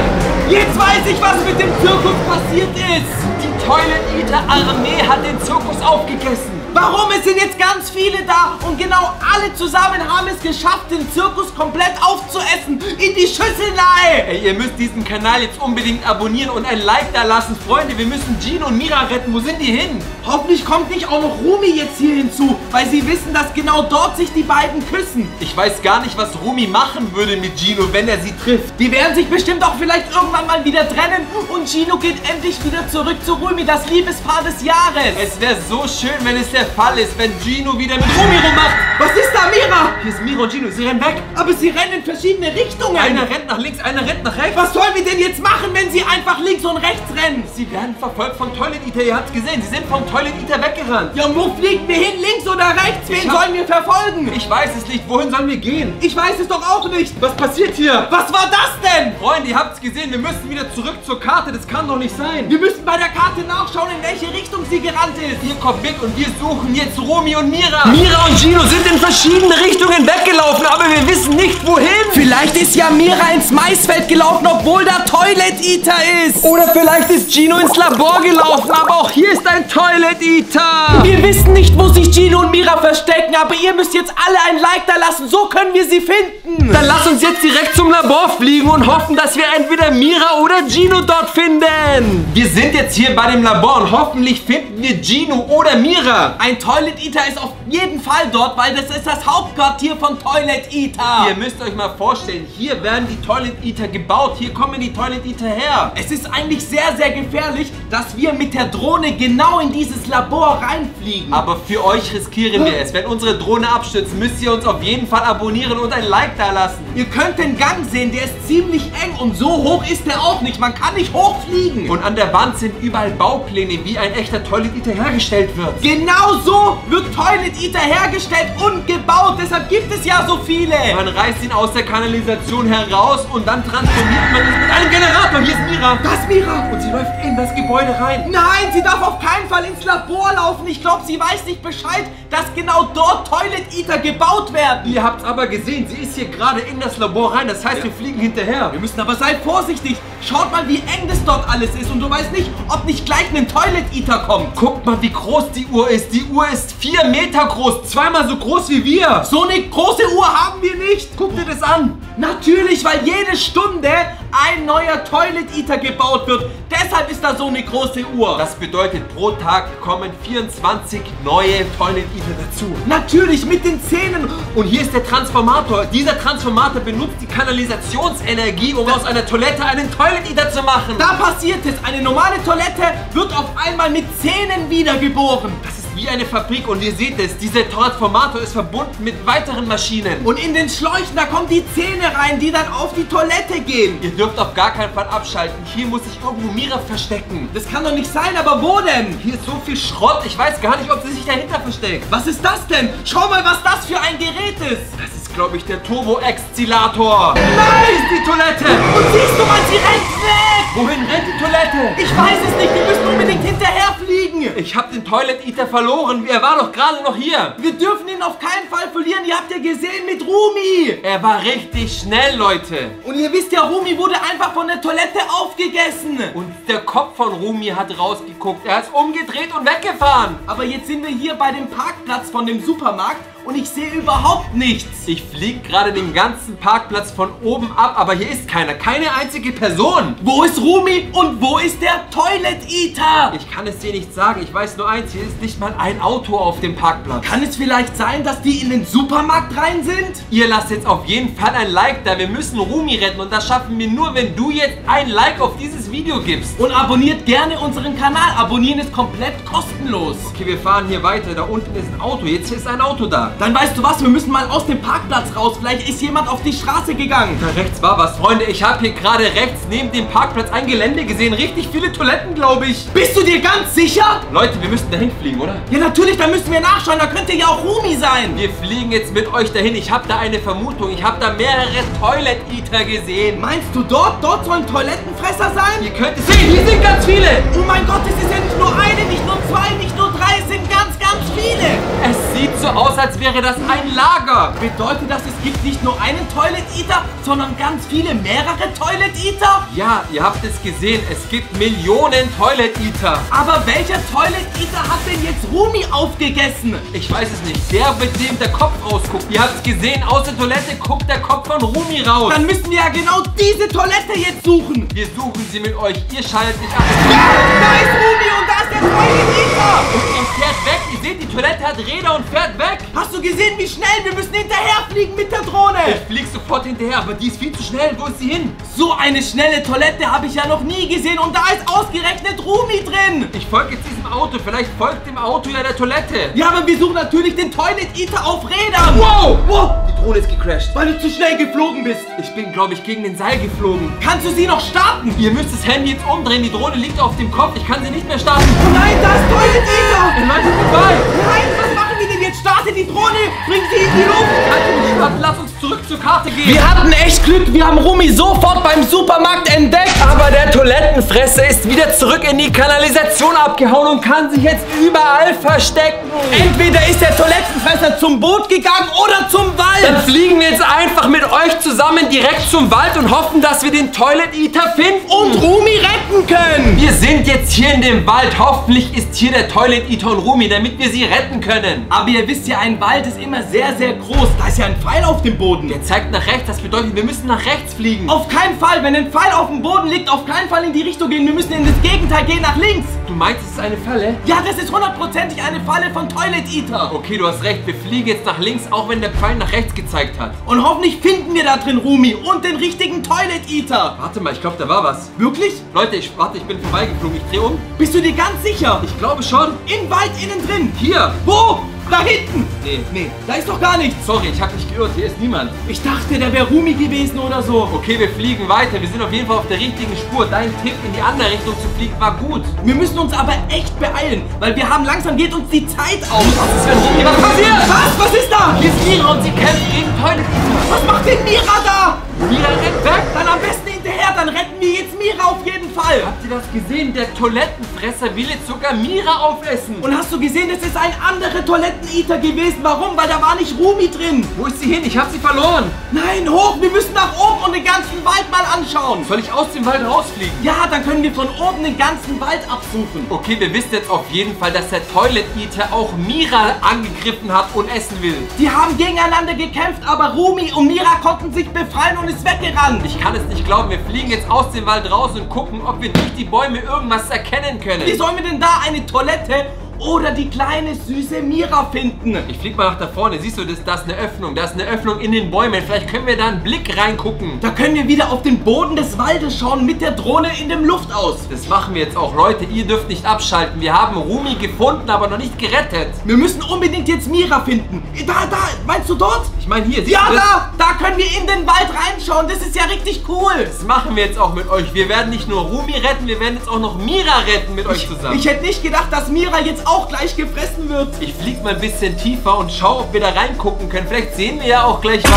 Jetzt weiß ich, was mit dem Zirkus passiert ist. Die Toilet Eater Armee hat den Zirkus aufgegessen. Warum? Es sind jetzt ganz viele da und genau alle zusammen haben es geschafft, den Zirkus komplett aufzuessen. In die Schüsselei. Ey, ihr müsst diesen Kanal jetzt unbedingt abonnieren und ein Like da lassen. Freunde, wir müssen Gino und Mira retten. Wo sind die hin? Hoffentlich kommt nicht auch noch Rumi jetzt hier hinzu, weil sie wissen, dass genau dort sich die beiden küssen. Ich weiß gar nicht, was Rumi machen würde mit Gino, wenn er sie trifft. Die werden sich bestimmt auch vielleicht irgendwann mal wieder trennen und Gino geht endlich wieder zurück zu Rumi, das Liebespaar des Jahres. Es wäre so schön, wenn es der Fall ist, wenn Gino wieder mit Rumi rummacht. Was ist da, Mira? Hier ist Mira und Gino, sie rennen weg. Aber sie rennen in verschiedene Richtungen. Einer rennt nach links, einer rennt nach rechts. Was sollen wir denn jetzt machen, wenn sie einfach links und rechts rennen? Sie werden verfolgt vom Toilet Eater, ihr habt's gesehen. Sie sind vom Toilet Eater weggerannt. Ja, wo fliegen wir hin? Links oder rechts? Wen sollen wir verfolgen? Ich weiß es nicht. Wohin sollen wir gehen? Ich weiß es doch auch nicht. Was passiert hier? Was war das denn? Freunde, ihr habt's gesehen. Wir müssen wieder zurück zur Karte. Das kann doch nicht sein. Wir müssen bei der Karte nachschauen, in welche Richtung sie gerannt ist. Ihr kommt mit und wir suchen jetzt Rumi und Mira. Mira und Gino sind in verschiedene Richtungen weggelaufen, aber wir wissen nicht wohin. Vielleicht ist ja Mira ins Maisfeld gelaufen, obwohl da Toilet Eater ist. Oder vielleicht ist Gino ins Labor gelaufen, aber auch hier ist ein Toilet Eater. Wir wissen nicht, wo sich Gino und Mira verstecken, aber ihr müsst jetzt alle ein Like da lassen. So können wir sie finden. Dann lasst uns jetzt direkt zum Labor fliegen und hoffen, dass wir entweder Mira oder Gino dort finden. Wir sind jetzt hier bei dem Labor und hoffentlich finden wir Gino oder Mira. Ein Toilet Eater ist auf jeden Fall dort, weil das ist das Hauptquartier von Toilet Eater. Ihr müsst euch mal vorstellen, hier werden die Toilet Eater gebaut. Hier kommen die Toilet Eater her. Es ist eigentlich sehr, sehr gefährlich, dass wir mit der Drohne genau in dieses Labor reinfliegen. Aber für euch riskieren wir es. Wenn unsere Drohne abstürzt, müsst ihr uns auf jeden Fall abonnieren und ein Like da lassen. Ihr könnt den Gang sehen, der ist ziemlich eng und so hoch ist der auch nicht. Man kann nicht hochfliegen. Und an der Wand sind überall Baupläne, wie ein echter Toilet Eater hergestellt wird. Genau so wird Toilet Eater hergestellt und gebaut. Deshalb gibt es ja so viele. Man reißt ihn aus der Kanalisation heraus und dann transformiert man ihn mit einem Generator. Hier ist Mira. Das ist Mira. Und sie läuft in das Gebäude rein. Nein, sie darf auf keinen Fall ins Labor laufen. Ich glaube, sie weiß nicht Bescheid, dass genau dort Toilet Eater gebaut werden. Ihr habt aber gesehen, sie ist hier gerade in das Labor rein. Das heißt, wir fliegen hinterher. Wir müssen aber seid vorsichtig. Schaut mal, wie eng das dort alles ist. Und du weißt nicht, ob nicht gleich ein Toilet Eater kommt. Guckt mal, wie groß die Uhr ist. Die Uhr ist 4 Meter groß. Zweimal so groß wie wir. So eine große Uhr haben wir nicht. Guckt dir das an. Natürlich, weil jede Stunde ein neuer Toilet Eater gebaut wird. Deshalb ist da so eine große Uhr. Das bedeutet, pro Tag kommen 24 neue Toilet Eater dazu. Natürlich, mit den Zähnen. Und hier ist der Transformator. Dieser Transformator benutzt die Kanalisationsenergie, um aus einer Toilette einen Toilet Eater zu machen. Da passiert es. Eine normale Toilette wird auf einmal mit Zähnen wiedergeboren. Das ist wie eine Fabrik und ihr seht es, dieser Transformator ist verbunden mit weiteren Maschinen. Und in den Schläuchen, da kommen die Zähne rein, die dann auf die Toilette gehen. Ihr dürft auf gar keinen Fall abschalten. Hier muss sich irgendwo Mira verstecken. Das kann doch nicht sein, aber wo denn? Hier ist so viel Schrott, ich weiß gar nicht, ob sie sich dahinter versteckt. Was ist das denn? Schau mal, was das für ein Gerät ist. Das ist, glaube ich, der Turbo-Exzilator. Nein! Das ist die Toilette. Und siehst du mal, sie rennt weg! Wohin rennt die Toilette? Ich weiß es nicht, wir müssen unbedingt hinterherfliegen. Ich habe den Toilet Eater verloren. Er war doch gerade noch hier. Wir dürfen ihn auf keinen Fall verlieren. Ihr habt ja gesehen mit Rumi. Er war richtig schnell, Leute. Und ihr wisst ja, Rumi wurde einfach von der Toilette aufgegessen. Und der Kopf von Rumi hat rausgeguckt. Er ist umgedreht und weggefahren. Aber jetzt sind wir hier bei dem Parkplatz von dem Supermarkt und ich sehe überhaupt nichts. Ich fliege gerade den ganzen Parkplatz von oben ab, aber hier ist keiner. Keine einzige Person. Wo ist Rumi und wo ist der Toilet Eater? Ich kann es dir nicht sagen. Ich weiß nur eins, hier ist nicht mal ein Auto auf dem Parkplatz. Kann es vielleicht sein, dass die in den Supermarkt rein sind? Ihr lasst jetzt auf jeden Fall ein Like da. Wir müssen Rumi retten und das schaffen wir nur, wenn du jetzt ein Like auf dieses Video gibst. Und abonniert gerne unseren Kanal. Abonnieren ist komplett kostenlos. Okay, wir fahren hier weiter. Da unten ist ein Auto. Jetzt ist ein Auto da. Dann weißt du was, wir müssen mal aus dem Parkplatz raus. Vielleicht ist jemand auf die Straße gegangen. Da rechts war was, Freunde. Ich habe hier gerade rechts neben dem Parkplatz ein Gelände gesehen. Richtig viele Toiletten, glaube ich. Bist du dir ganz sicher? Leute, wir müssten dahin fliegen, oder? Ja, natürlich, da müssen wir nachschauen. Da könnte ja auch Rumi sein. Wir fliegen jetzt mit euch dahin. Ich habe da eine Vermutung. Ich habe da mehrere Toilet Eater gesehen. Meinst du dort? Dort sollen Toilettenfresser sein? Ihr könnt es sehen, hier sind ganz viele. Oh mein Gott, es ist ja nicht nur eine, nicht nur zwei, nicht nur drei, es sind ganz, ganz viele. Es sieht so aus, als wäre das ein Lager. Bedeutet das, es gibt nicht nur einen Toilet Eater, sondern ganz viele, mehrere Toilet Eater? Ja, ihr habt es gesehen. Es gibt Millionen Toilet Eater. Aber welcher Toilet Eater hat denn jetzt Rumi aufgegessen? Ich weiß es nicht. Der, mit dem der Kopf rausguckt. Ihr habt es gesehen, aus der Toilette guckt der Kopf von Rumi raus. Dann müssen wir ja genau diese Toilette jetzt suchen. Wir suchen sie mit euch. Ihr schaltet nicht ab. Ja, da ist Rumi und da ist der Toilet Eater. Und er fährt weg. Ihr seht, die Toilette hat Räder und fährt weg. Hast du gesehen, wie schnell? Wir müssen hinterherfliegen mit der Drohne. Ich flieg sofort hinterher, aber die ist viel zu schnell. Wo ist sie hin? So eine schnelle Toilette habe ich ja noch nie gesehen und da ist ausgerechnet Rumi drin. Ich folge jetzt diesem Auto. Vielleicht folgt dem Auto ja der Toilette. Ja, aber wir suchen natürlich den Toilet Eater auf Rädern. Wow! Wow! Die Drohne ist gecrashed. Weil du zu schnell geflogen bist. Ich bin, glaube ich, gegen den Seil geflogen. Kannst du sie noch starten? Ihr müsst das Handy jetzt umdrehen. Die Drohne liegt auf dem Kopf. Ich kann sie nicht mehr starten. Oh nein, da ist Toilet Eater. Er läuft vorbei. Nein, was machen wir denn jetzt? Starte die Drohne. Bring sie in die Luft. Kann ich nicht starten. Lass uns zurück zur Karte gehen. Wir hatten echt Glück. Wir haben Rumi sofort beim Supermarkt entdeckt. Aber der Toilettenfresser ist wieder zurück in die Kanalisation abgehauen und kann sich jetzt überall verstecken. Entweder ist der Toilettenfresser zum Boot gegangen oder zum Wald. Dann fliegen wir jetzt einfach mit euch zusammen direkt zum Wald und hoffen, dass wir den Toilet Eater finden. Und Rumi retten können. Wir sind jetzt hier in dem Wald. Hoffentlich ist hier der Toilet Eater und Rumi, damit wir sie retten können. Aber ihr wisst ja, ein Wald ist immer sehr, sehr groß. Da ist ja ein Pfeil auf dem Boden. Der zeigt nach rechts. Das bedeutet, wir müssen nach rechts fliegen. Auf keinen Fall. Wenn ein Pfeil auf dem Boden liegt, auf keinen Fall in die Richtung gehen. Wir müssen in das Gegenteil gehen, nach links. Du meinst, es ist eine Falle? Ja, das ist hundertprozentig eine Falle von Toilet Eater. Okay, du hast recht. Wir fliegen jetzt nach links, auch wenn der Pfeil nach rechts gezeigt hat. Und hoffentlich finden wir da drin Rumi und den richtigen Toilet Eater. Warte mal, ich glaube, da war was. Wirklich? Leute, ich bin vorbeigeflogen. Ich drehe um. Bist du dir ganz sicher? Ich glaube schon. Im Wald innen drin. Hier. Wo? Da hinten. Nee. Da ist doch gar nichts. Sorry, ich habe mich geirrt. Hier ist niemand. Ich dachte, der wäre Rumi gewesen oder so. Okay, wir fliegen weiter. Wir sind auf jeden Fall auf der richtigen Spur. Dein Tipp, in die andere Richtung zu fliegen, war gut. Wir müssen uns aber echt beeilen, weil wir haben langsam geht uns die Zeit aus. Was ist, wenn Rumi was passiert? Was ist da? Hier ist Mira und sie kämpft gegen Toilet Eater. Was macht denn Mira da? Mira rennt weg. Dann am besten hinterher, dann retten wir jetzt Mira auf jeden Fall. Habt ihr das gesehen? Der Toilettenfresser will jetzt sogar Mira aufessen. Und hast du gesehen, das ist ein anderer Toiletten-Eater gewesen. Warum? Weil da war nicht Rumi drin. Wo ist sie hin? Ich habe sie verloren. Nein, hoch, wir müssen nach oben und den ganzen Wald mal anschauen. Soll ich aus dem Wald rausfliegen? Ja, dann können wir von oben den ganzen Wald absuchen. Okay, wir wissen jetzt auf jeden Fall, dass der Toilet Eater auch Mira angegriffen hat und essen will. Die haben gegeneinander gekämpft, aber Rumi und Mira konnten sich befreien und ist weggerannt. Ich kann es nicht glauben. Wir fliegen jetzt aus dem Wald raus und gucken, ob wir durch die Bäume irgendwas erkennen können. Wie sollen wir denn da eine Toilette oder die kleine süße Mira finden. Ich flieg mal nach da vorne. Siehst du, da ist eine Öffnung. Da ist eine Öffnung in den Bäumen. Vielleicht können wir da einen Blick reingucken. Da können wir wieder auf den Boden des Waldes schauen mit der Drohne in dem Luftaus. Das machen wir jetzt auch. Leute, ihr dürft nicht abschalten. Wir haben Rumi gefunden, aber noch nicht gerettet. Wir müssen unbedingt jetzt Mira finden. Da, meinst du dort? Ich meine hier. Ja, da können wir in den Wald reinschauen. Das ist ja richtig cool. Das machen wir jetzt auch mit euch. Wir werden nicht nur Rumi retten, wir werden jetzt auch noch Mira retten mit euch zusammen. Ich hätte nicht gedacht, dass Mira jetzt auch gleich gefressen wird. Ich flieg mal ein bisschen tiefer und schau, ob wir da reingucken können. Vielleicht sehen wir ja auch gleich was.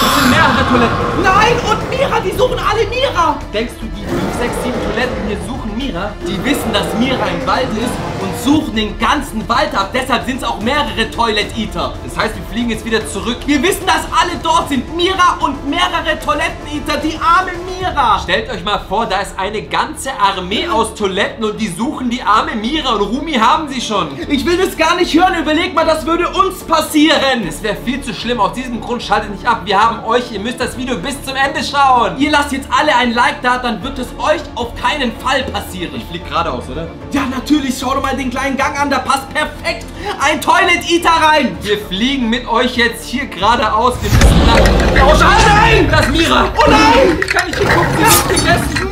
Das sind mehrere Toiletten. Nein, und Mira, die suchen alle Mira. Denkst du, die 5, 6, 7 Toiletten hier suchen Mira? Die wissen, dass Mira im Wald ist und suchen den ganzen Wald ab. Deshalb sind es auch mehrere Toilet-Eater. Das heißt, wir fliegen jetzt wieder zurück. Wir wissen, dass alle dort sind. Mira und mehrere Toiletten-Eater. Die arme Mira. Stellt euch mal vor, da ist eine ganze Armee aus Toiletten und die suchen die arme Mira und Rumi haben sie schon. Ich will das gar nicht hören. Überleg mal, das würde uns passieren. Das wäre viel zu schlimm. Aus diesem Grund schaltet nicht ab. Wir haben euch. Ihr müsst das Video bis zum Ende schauen. Ihr lasst jetzt alle ein Like da, dann wird es euch auf keinen Fall passieren. Ich flieg geradeaus, oder? Ja, natürlich. Schau doch mal den kleinen Gang an. Da passt perfekt ein Toilet-Eater rein. Wir fliegen mit euch jetzt hier geradeaus. Wir müssen nach... Oh, nein! Das ist Mira! Oh nein! Ich kann nicht hingucken, sie wird gegessen!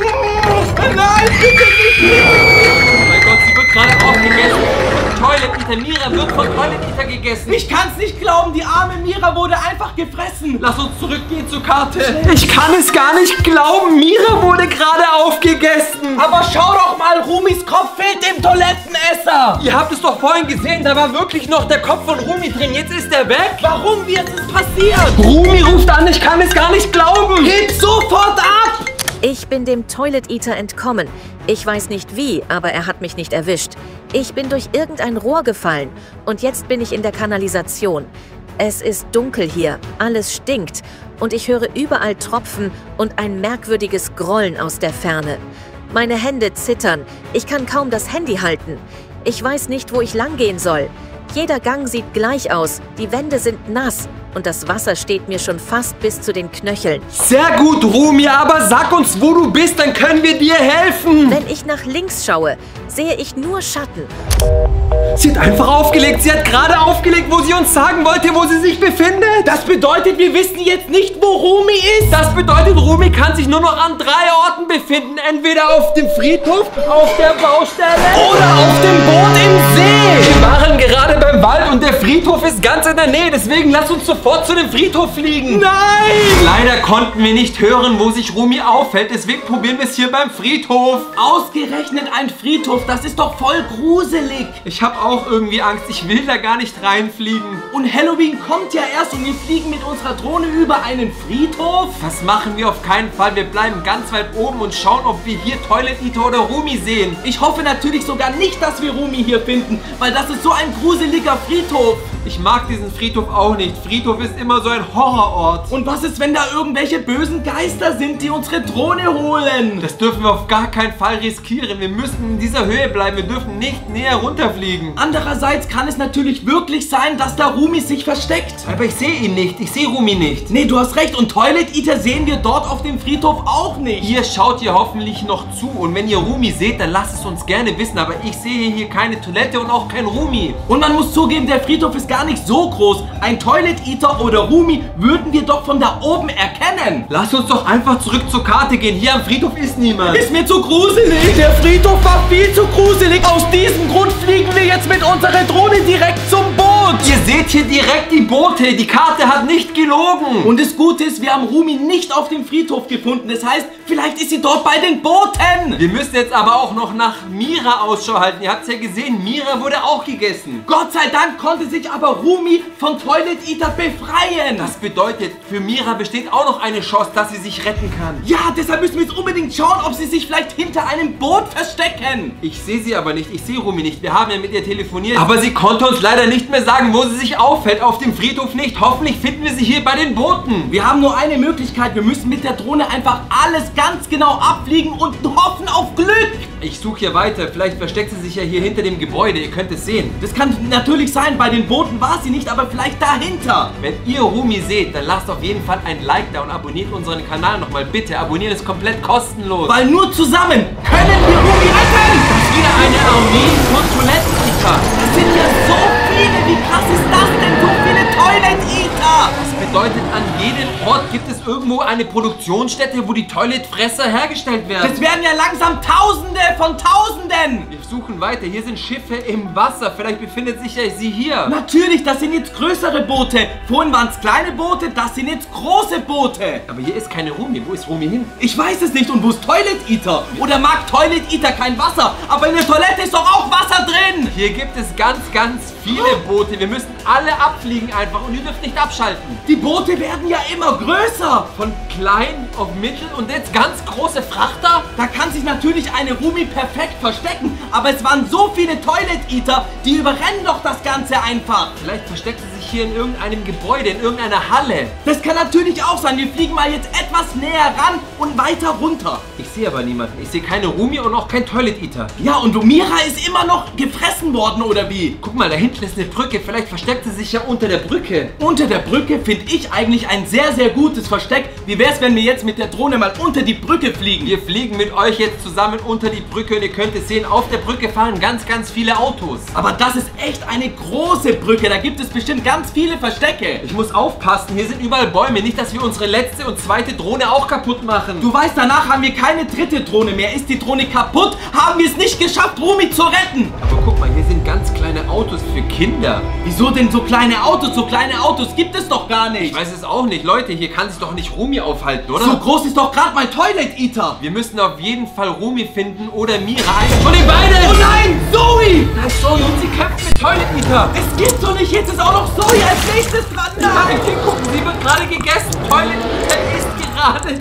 Nein, bitte nicht! Oh mein Gott, sie wird gerade aufgegessen! Toilet-Eater, Mira wird von Toilet-Eater gegessen! Ich kann's nicht glauben, die arme Mira wurde einfach gefressen! Lass uns zurückgehen zur Karte! Ich kann es gar nicht glauben! Mira wurde gerade aufgegessen! Aber schau doch mal, Rumis Kopf fehlt dem Toilettenesser! Ihr habt es doch vorhin gesehen, da war wirklich noch der Kopf von Rumi drin, jetzt ist er weg! Warum? Wie ist es passiert? Rumi ruft an, ich kann es gar nicht glauben! Heb sofort ab! Ich bin dem Toilet Eater entkommen. Ich weiß nicht wie, aber er hat mich nicht erwischt. Ich bin durch irgendein Rohr gefallen und jetzt bin ich in der Kanalisation. Es ist dunkel hier, alles stinkt und ich höre überall Tropfen und ein merkwürdiges Grollen aus der Ferne. Meine Hände zittern, ich kann kaum das Handy halten. Ich weiß nicht, wo ich lang gehen soll. Jeder Gang sieht gleich aus, die Wände sind nass und das Wasser steht mir schon fast bis zu den Knöcheln. Sehr gut, Rumi, aber sag uns, wo du bist, dann können wir dir helfen. Wenn ich nach links schaue, sehe ich nur Schatten. Sie hat einfach aufgelegt. Sie hat gerade aufgelegt, wo sie uns sagen wollte, wo sie sich befindet. Das bedeutet, wir wissen jetzt nicht, wo Rumi ist. Das bedeutet, Rumi kann sich nur noch an 3 Orten befinden. Entweder auf dem Friedhof, auf der Baustelle oder auf dem Boot im See. Wir waren gerade beim Wald und der Friedhof ist ganz in der Nähe. Deswegen lass uns sofort zu dem Friedhof fliegen. Nein! Leider konnten wir nicht hören, wo sich Rumi aufhält. Deswegen probieren wir es hier beim Friedhof. Ausgerechnet ein Friedhof, das ist doch voll gruselig. Ich habe auch irgendwie Angst. Ich will da gar nicht reinfliegen. Und Halloween kommt ja erst und wir fliegen mit unserer Drohne über einen Friedhof. Das machen wir auf keinen Fall. Wir bleiben ganz weit oben und schauen, ob wir hier Toilet Eater oder Rumi sehen. Ich hoffe natürlich sogar nicht, dass wir Rumi hier finden, weil das ist so ein gruseliger Friedhof. Ich mag diesen Friedhof auch nicht. Friedhof ist immer so ein Horrorort. Und was ist, wenn da irgendwelche bösen Geister sind, die unsere Drohne holen? Das dürfen wir auf gar keinen Fall riskieren. Wir müssen in dieser Höhe bleiben. Wir dürfen nicht näher runterfliegen. Andererseits kann es natürlich wirklich sein, dass da Rumi sich versteckt. Aber ich sehe ihn nicht. Ich sehe Rumi nicht. Nee, du hast recht. Und Toilet Eater sehen wir dort auf dem Friedhof auch nicht. Ihr schaut hier hoffentlich noch zu. Und wenn ihr Rumi seht, dann lasst es uns gerne wissen. Aber ich sehe hier keine Toilette und auch kein Rumi. Und man muss zugeben, der Friedhof ist gar nicht so groß. Ein Toilet Eater oder Rumi würden wir doch von da oben erkennen. Lasst uns doch einfach zurück zur Karte gehen. Hier am Friedhof ist niemand. Ist mir zu gruselig. Der Friedhof war viel zu gruselig. Aus diesem Grund fliegen wir jetzt mit unserer Drohne direkt zum Boot. Ihr seht hier direkt die Boote. Die Karte hat nicht gelogen. Und das Gute ist, wir haben Rumi nicht auf dem Friedhof gefunden. Das heißt, vielleicht ist sie dort bei den Booten. Wir müssen jetzt aber auch noch nach Mira Ausschau halten. Ihr habt es ja gesehen, Mira wurde auch gegessen. Gott sei Dank konnte sich aber Rumi von Toilet Eater befreien. Das bedeutet, für Mira besteht auch noch eine Chance, dass sie sich retten kann. Ja, deshalb müssen wir jetzt unbedingt schauen, ob sie sich vielleicht hinter einem Boot verstecken. Ich sehe sie aber nicht. Ich sehe Rumi nicht. Wir haben ja mit ihr telefoniert. Aber sie konnte uns leider nicht mehr sagen, wo sie sich aufhält. Auf dem Friedhof nicht. Hoffentlich finden wir sie hier bei den Booten. Wir haben nur eine Möglichkeit. Wir müssen mit der Drohne einfach alles ganz genau abfliegen und hoffen auf Glück. Ich suche hier weiter. Vielleicht versteckt sie sich ja hier hinter dem Gebäude. Ihr könnt es sehen. Das kann natürlich sein. Bei den Booten war sie nicht, aber vielleicht dahinter. Wenn ihr Rumi seht, dann lasst auf jeden Fall ein Like da und abonniert unseren Kanal nochmal. Bitte, abonnieren ist komplett kostenlos. Weil nur zusammen können wir Rumi retten. Wieder eine Armee von Toiletten Eater. Das sind ja so viele. Wie krass ist das denn? So viele Toilet Eater. Das bedeutet, an jedem Ort gibt es irgendwo eine Produktionsstätte, wo die Toiletfresser hergestellt werden. Das werden ja langsam Tausende von Tausenden. Wir suchen weiter. Hier sind Schiffe im Wasser. Vielleicht befindet sich ja sie hier. Natürlich, das sind jetzt größere Boote. Vorhin waren es kleine Boote, das sind jetzt große Boote. Aber hier ist keine Rumi. Wo ist Rumi hin? Ich weiß es nicht. Und wo ist Toilet Eater? Oder mag Toilet Eater kein Wasser? Aber in der Toilette ist doch auch Wasser drin. Hier gibt es ganz viele Boote. Wir müssen alle abfliegen einfach und ihr dürft nicht abschalten. Die Boote werden ja immer größer. Von klein auf mittel und jetzt ganz große Frachter. Da kann sich natürlich eine Rumi perfekt verstecken. Aber es waren so viele Toilet Eater, die überrennen doch das Ganze einfach. Vielleicht versteckt sie sich hier in irgendeinem Gebäude, in irgendeiner Halle. Das kann natürlich auch sein. Wir fliegen mal jetzt etwas näher ran und weiter runter. Ich sehe aber niemanden. Ich sehe keine Rumi und auch kein Toilet Eater. Ja, und Lumira ist immer noch gefressen worden, oder wie? Guck mal, da hinten ist eine Brücke. Vielleicht versteckt sie sich ja unter der Brücke. Unter der Brücke finde ich eigentlich ein sehr, sehr gutes Versteck. Wie wäre es, wenn wir jetzt mit der Drohne mal unter die Brücke fliegen? Wir fliegen mit euch jetzt zusammen unter die Brücke und ihr könnt es sehen, auf der Brücke fahren ganz viele Autos. Aber das ist echt eine große Brücke. Da gibt es bestimmt ganz viele Verstecke. Ich muss aufpassen, hier sind überall Bäume. Nicht, dass wir unsere letzte und zweite Drohne auch kaputt machen. Du weißt, danach haben wir keine dritte Drohne mehr. Ist die Drohne kaputt, haben wir es nicht geschafft, Rumi zu retten. Aber guck mal, hier sind ganz kleine Autos für Kinder. Wieso denn so kleine Autos? So kleine Autos gibt es doch gar nicht. Ich weiß es auch nicht. Leute, hier kann sich doch nicht Rumi aufhalten, oder? So groß ist doch gerade mein Toilet Eater. Wir müssen auf jeden Fall Rumi finden oder Mira. Von den beiden! Oh nein, Zoe! Da ist Zoe und sie kämpft mit Toilet Eater. Es gibt's doch nicht. Jetzt ist auch noch Zoe als nächstes dran. Nein, hier gucken, sie wird gerade gegessen. Toilet Eater isst gerade.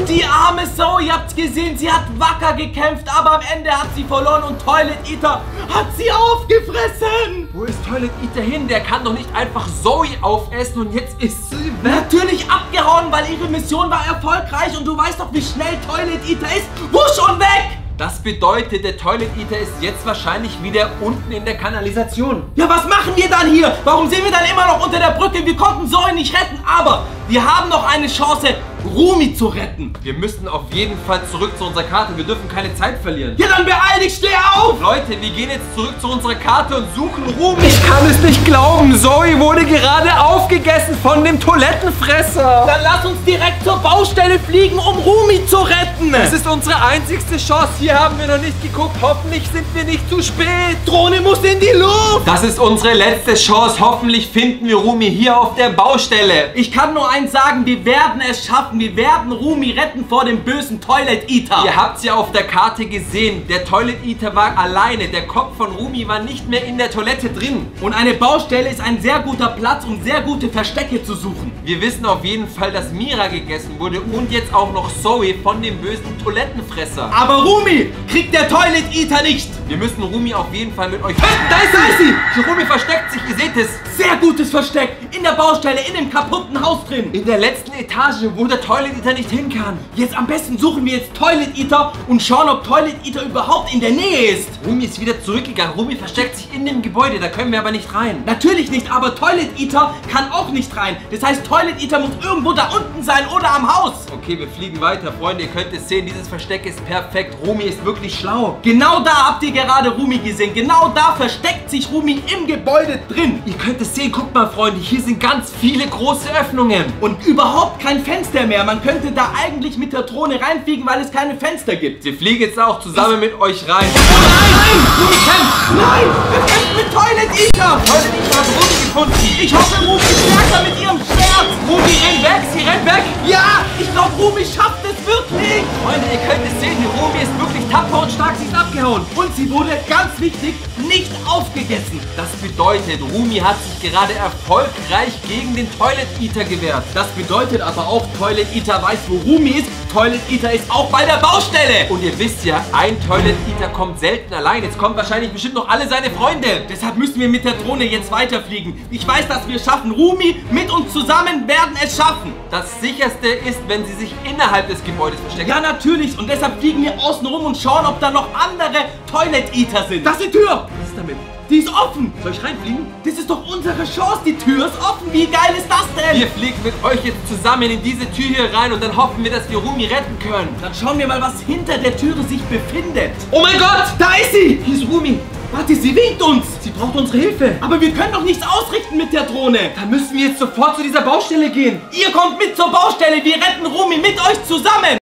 Die arme Zoe, ihr habt's gesehen, sie hat wacker gekämpft, aber am Ende hat sie verloren und Toilet Eater hat sie aufgefressen. Wo ist Toilet Eater hin? Der kann doch nicht einfach Zoe aufessen und jetzt ist sie weg. Natürlich abgehauen, weil ihre Mission war erfolgreich und du weißt doch, wie schnell Toilet Eater ist. Wusch und weg! Das bedeutet, der Toilet Eater ist jetzt wahrscheinlich wieder unten in der Kanalisation. Ja, was machen wir dann hier? Warum sind wir dann immer noch unter der Brücke? Wir konnten Zoe nicht retten, aber wir haben noch eine Chance, Rumi zu retten. Wir müssen auf jeden Fall zurück zu unserer Karte. Wir dürfen keine Zeit verlieren. Ja, dann beeil dich, steh auf! Leute, wir gehen jetzt zurück zu unserer Karte und suchen Rumi. Ich kann es nicht glauben. Zoe wurde gerade aufgegessen von dem Toilettenfresser. Dann lass uns direkt zur Baustelle fliegen, um Rumi zu retten. Das ist unsere einzigste Chance. Hier haben wir noch nicht geguckt. Hoffentlich sind wir nicht zu spät. Drohne muss in die Luft. Das ist unsere letzte Chance. Hoffentlich finden wir Rumi hier auf der Baustelle. Ich kann nur eins sagen, wir werden es schaffen. Wir werden Rumi retten vor dem bösen Toilet Eater. Ihr habt es ja auf der Karte gesehen. Der Toilet Eater war alleine. Der Kopf von Rumi war nicht mehr in der Toilette drin. Und eine Baustelle ist ein sehr guter Platz, um sehr gute Verstecke zu suchen. Wir wissen auf jeden Fall, dass Mira gegessen wurde und jetzt auch noch Zoe von dem bösen Toilettenfresser. Aber Rumi kriegt der Toilet Eater nicht. Wir müssen Rumi auf jeden Fall mit euch... Da ist sie! Die Rumi versteckt sich, ihr seht es. Sehr gutes Versteck. In der Baustelle, in dem kaputten Haus drin. In der letzten Etage, wo der Toilet Eater nicht hin kann. Jetzt am besten suchen wir jetzt Toilet Eater und schauen, ob Toilet Eater überhaupt in der Nähe ist. Rumi ist wieder zurückgegangen. Rumi versteckt sich in dem Gebäude, da können wir aber nicht rein. Natürlich nicht, aber Toilet Eater kann auch nicht rein. Das heißt, Toilet Eater muss irgendwo da unten sein oder am Haus. Okay, wir fliegen weiter, Freunde. Ihr könnt es sehen, dieses Versteck ist perfekt. Rumi ist wirklich schlau. Genau da habt ihr gerade Rumi gesehen. Genau da versteckt sich Rumi im Gebäude drin. Ihr könnt es sehen, guckt mal, Freunde. Hier sind ganz viele große Öffnungen. Und überhaupt kein Fenster mehr. Man könnte da eigentlich mit der Drohne reinfliegen, weil es keine Fenster gibt. Wir fliegen jetzt auch zusammen mit euch rein. Oh nein! Rumi kämpft! Nein! Wir kämpfen mit Toilet Eater! Toilet Eater hat Rumi gefunden. Ich hoffe, Rumi ist stärker mit ihrem Schwert! Rumi rennt weg! Sie rennt weg! Ja! Ich glaube, Rumi schafft es wirklich! Freunde, ihr könnt es sehen. Die Rumi ist wirklich tapfer und stark. Sie ist abgehauen. Und sie wurde, ganz wichtig, nicht aufgegessen. Das bedeutet, Rumi hat sich gerade erfolgreich gegen den Toilet Eater gewehrt. Das bedeutet aber auch, Toilet Eater weiß, wo Rumi ist. Toilet Eater ist auch bei der Baustelle. Und ihr wisst ja, ein Toilet Eater kommt selten allein. Jetzt kommen wahrscheinlich bestimmt noch alle seine Freunde. Deshalb müssen wir mit der Drohne jetzt weiterfliegen. Ich weiß, dass wir es schaffen. Rumi mit uns zusammen werden es schaffen. Das sicherste ist, wenn sie sich innerhalb des Gebäudes verstecken. Ja, natürlich. Und deshalb fliegen wir außen rum und schauen, ob da noch andere Toilet Eater sind. Das ist die Tür. Was ist damit? Die ist offen. Soll ich reinfliegen? Das ist doch unsere Chance. Die Tür ist offen. Wie geil ist das denn? Wir fliegen mit euch jetzt zusammen in diese Tür hier rein und dann hoffen wir, dass wir Rumi retten können. Dann schauen wir mal, was hinter der Türe sich befindet. Oh mein Gott! Da ist sie. Hier ist Rumi. Warte, sie winkt uns. Sie braucht unsere Hilfe. Aber wir können doch nichts ausrichten mit der Drohne. Dann müssen wir jetzt sofort zu dieser Baustelle gehen. Ihr kommt mit zur Baustelle. Wir retten Romy mit euch zusammen.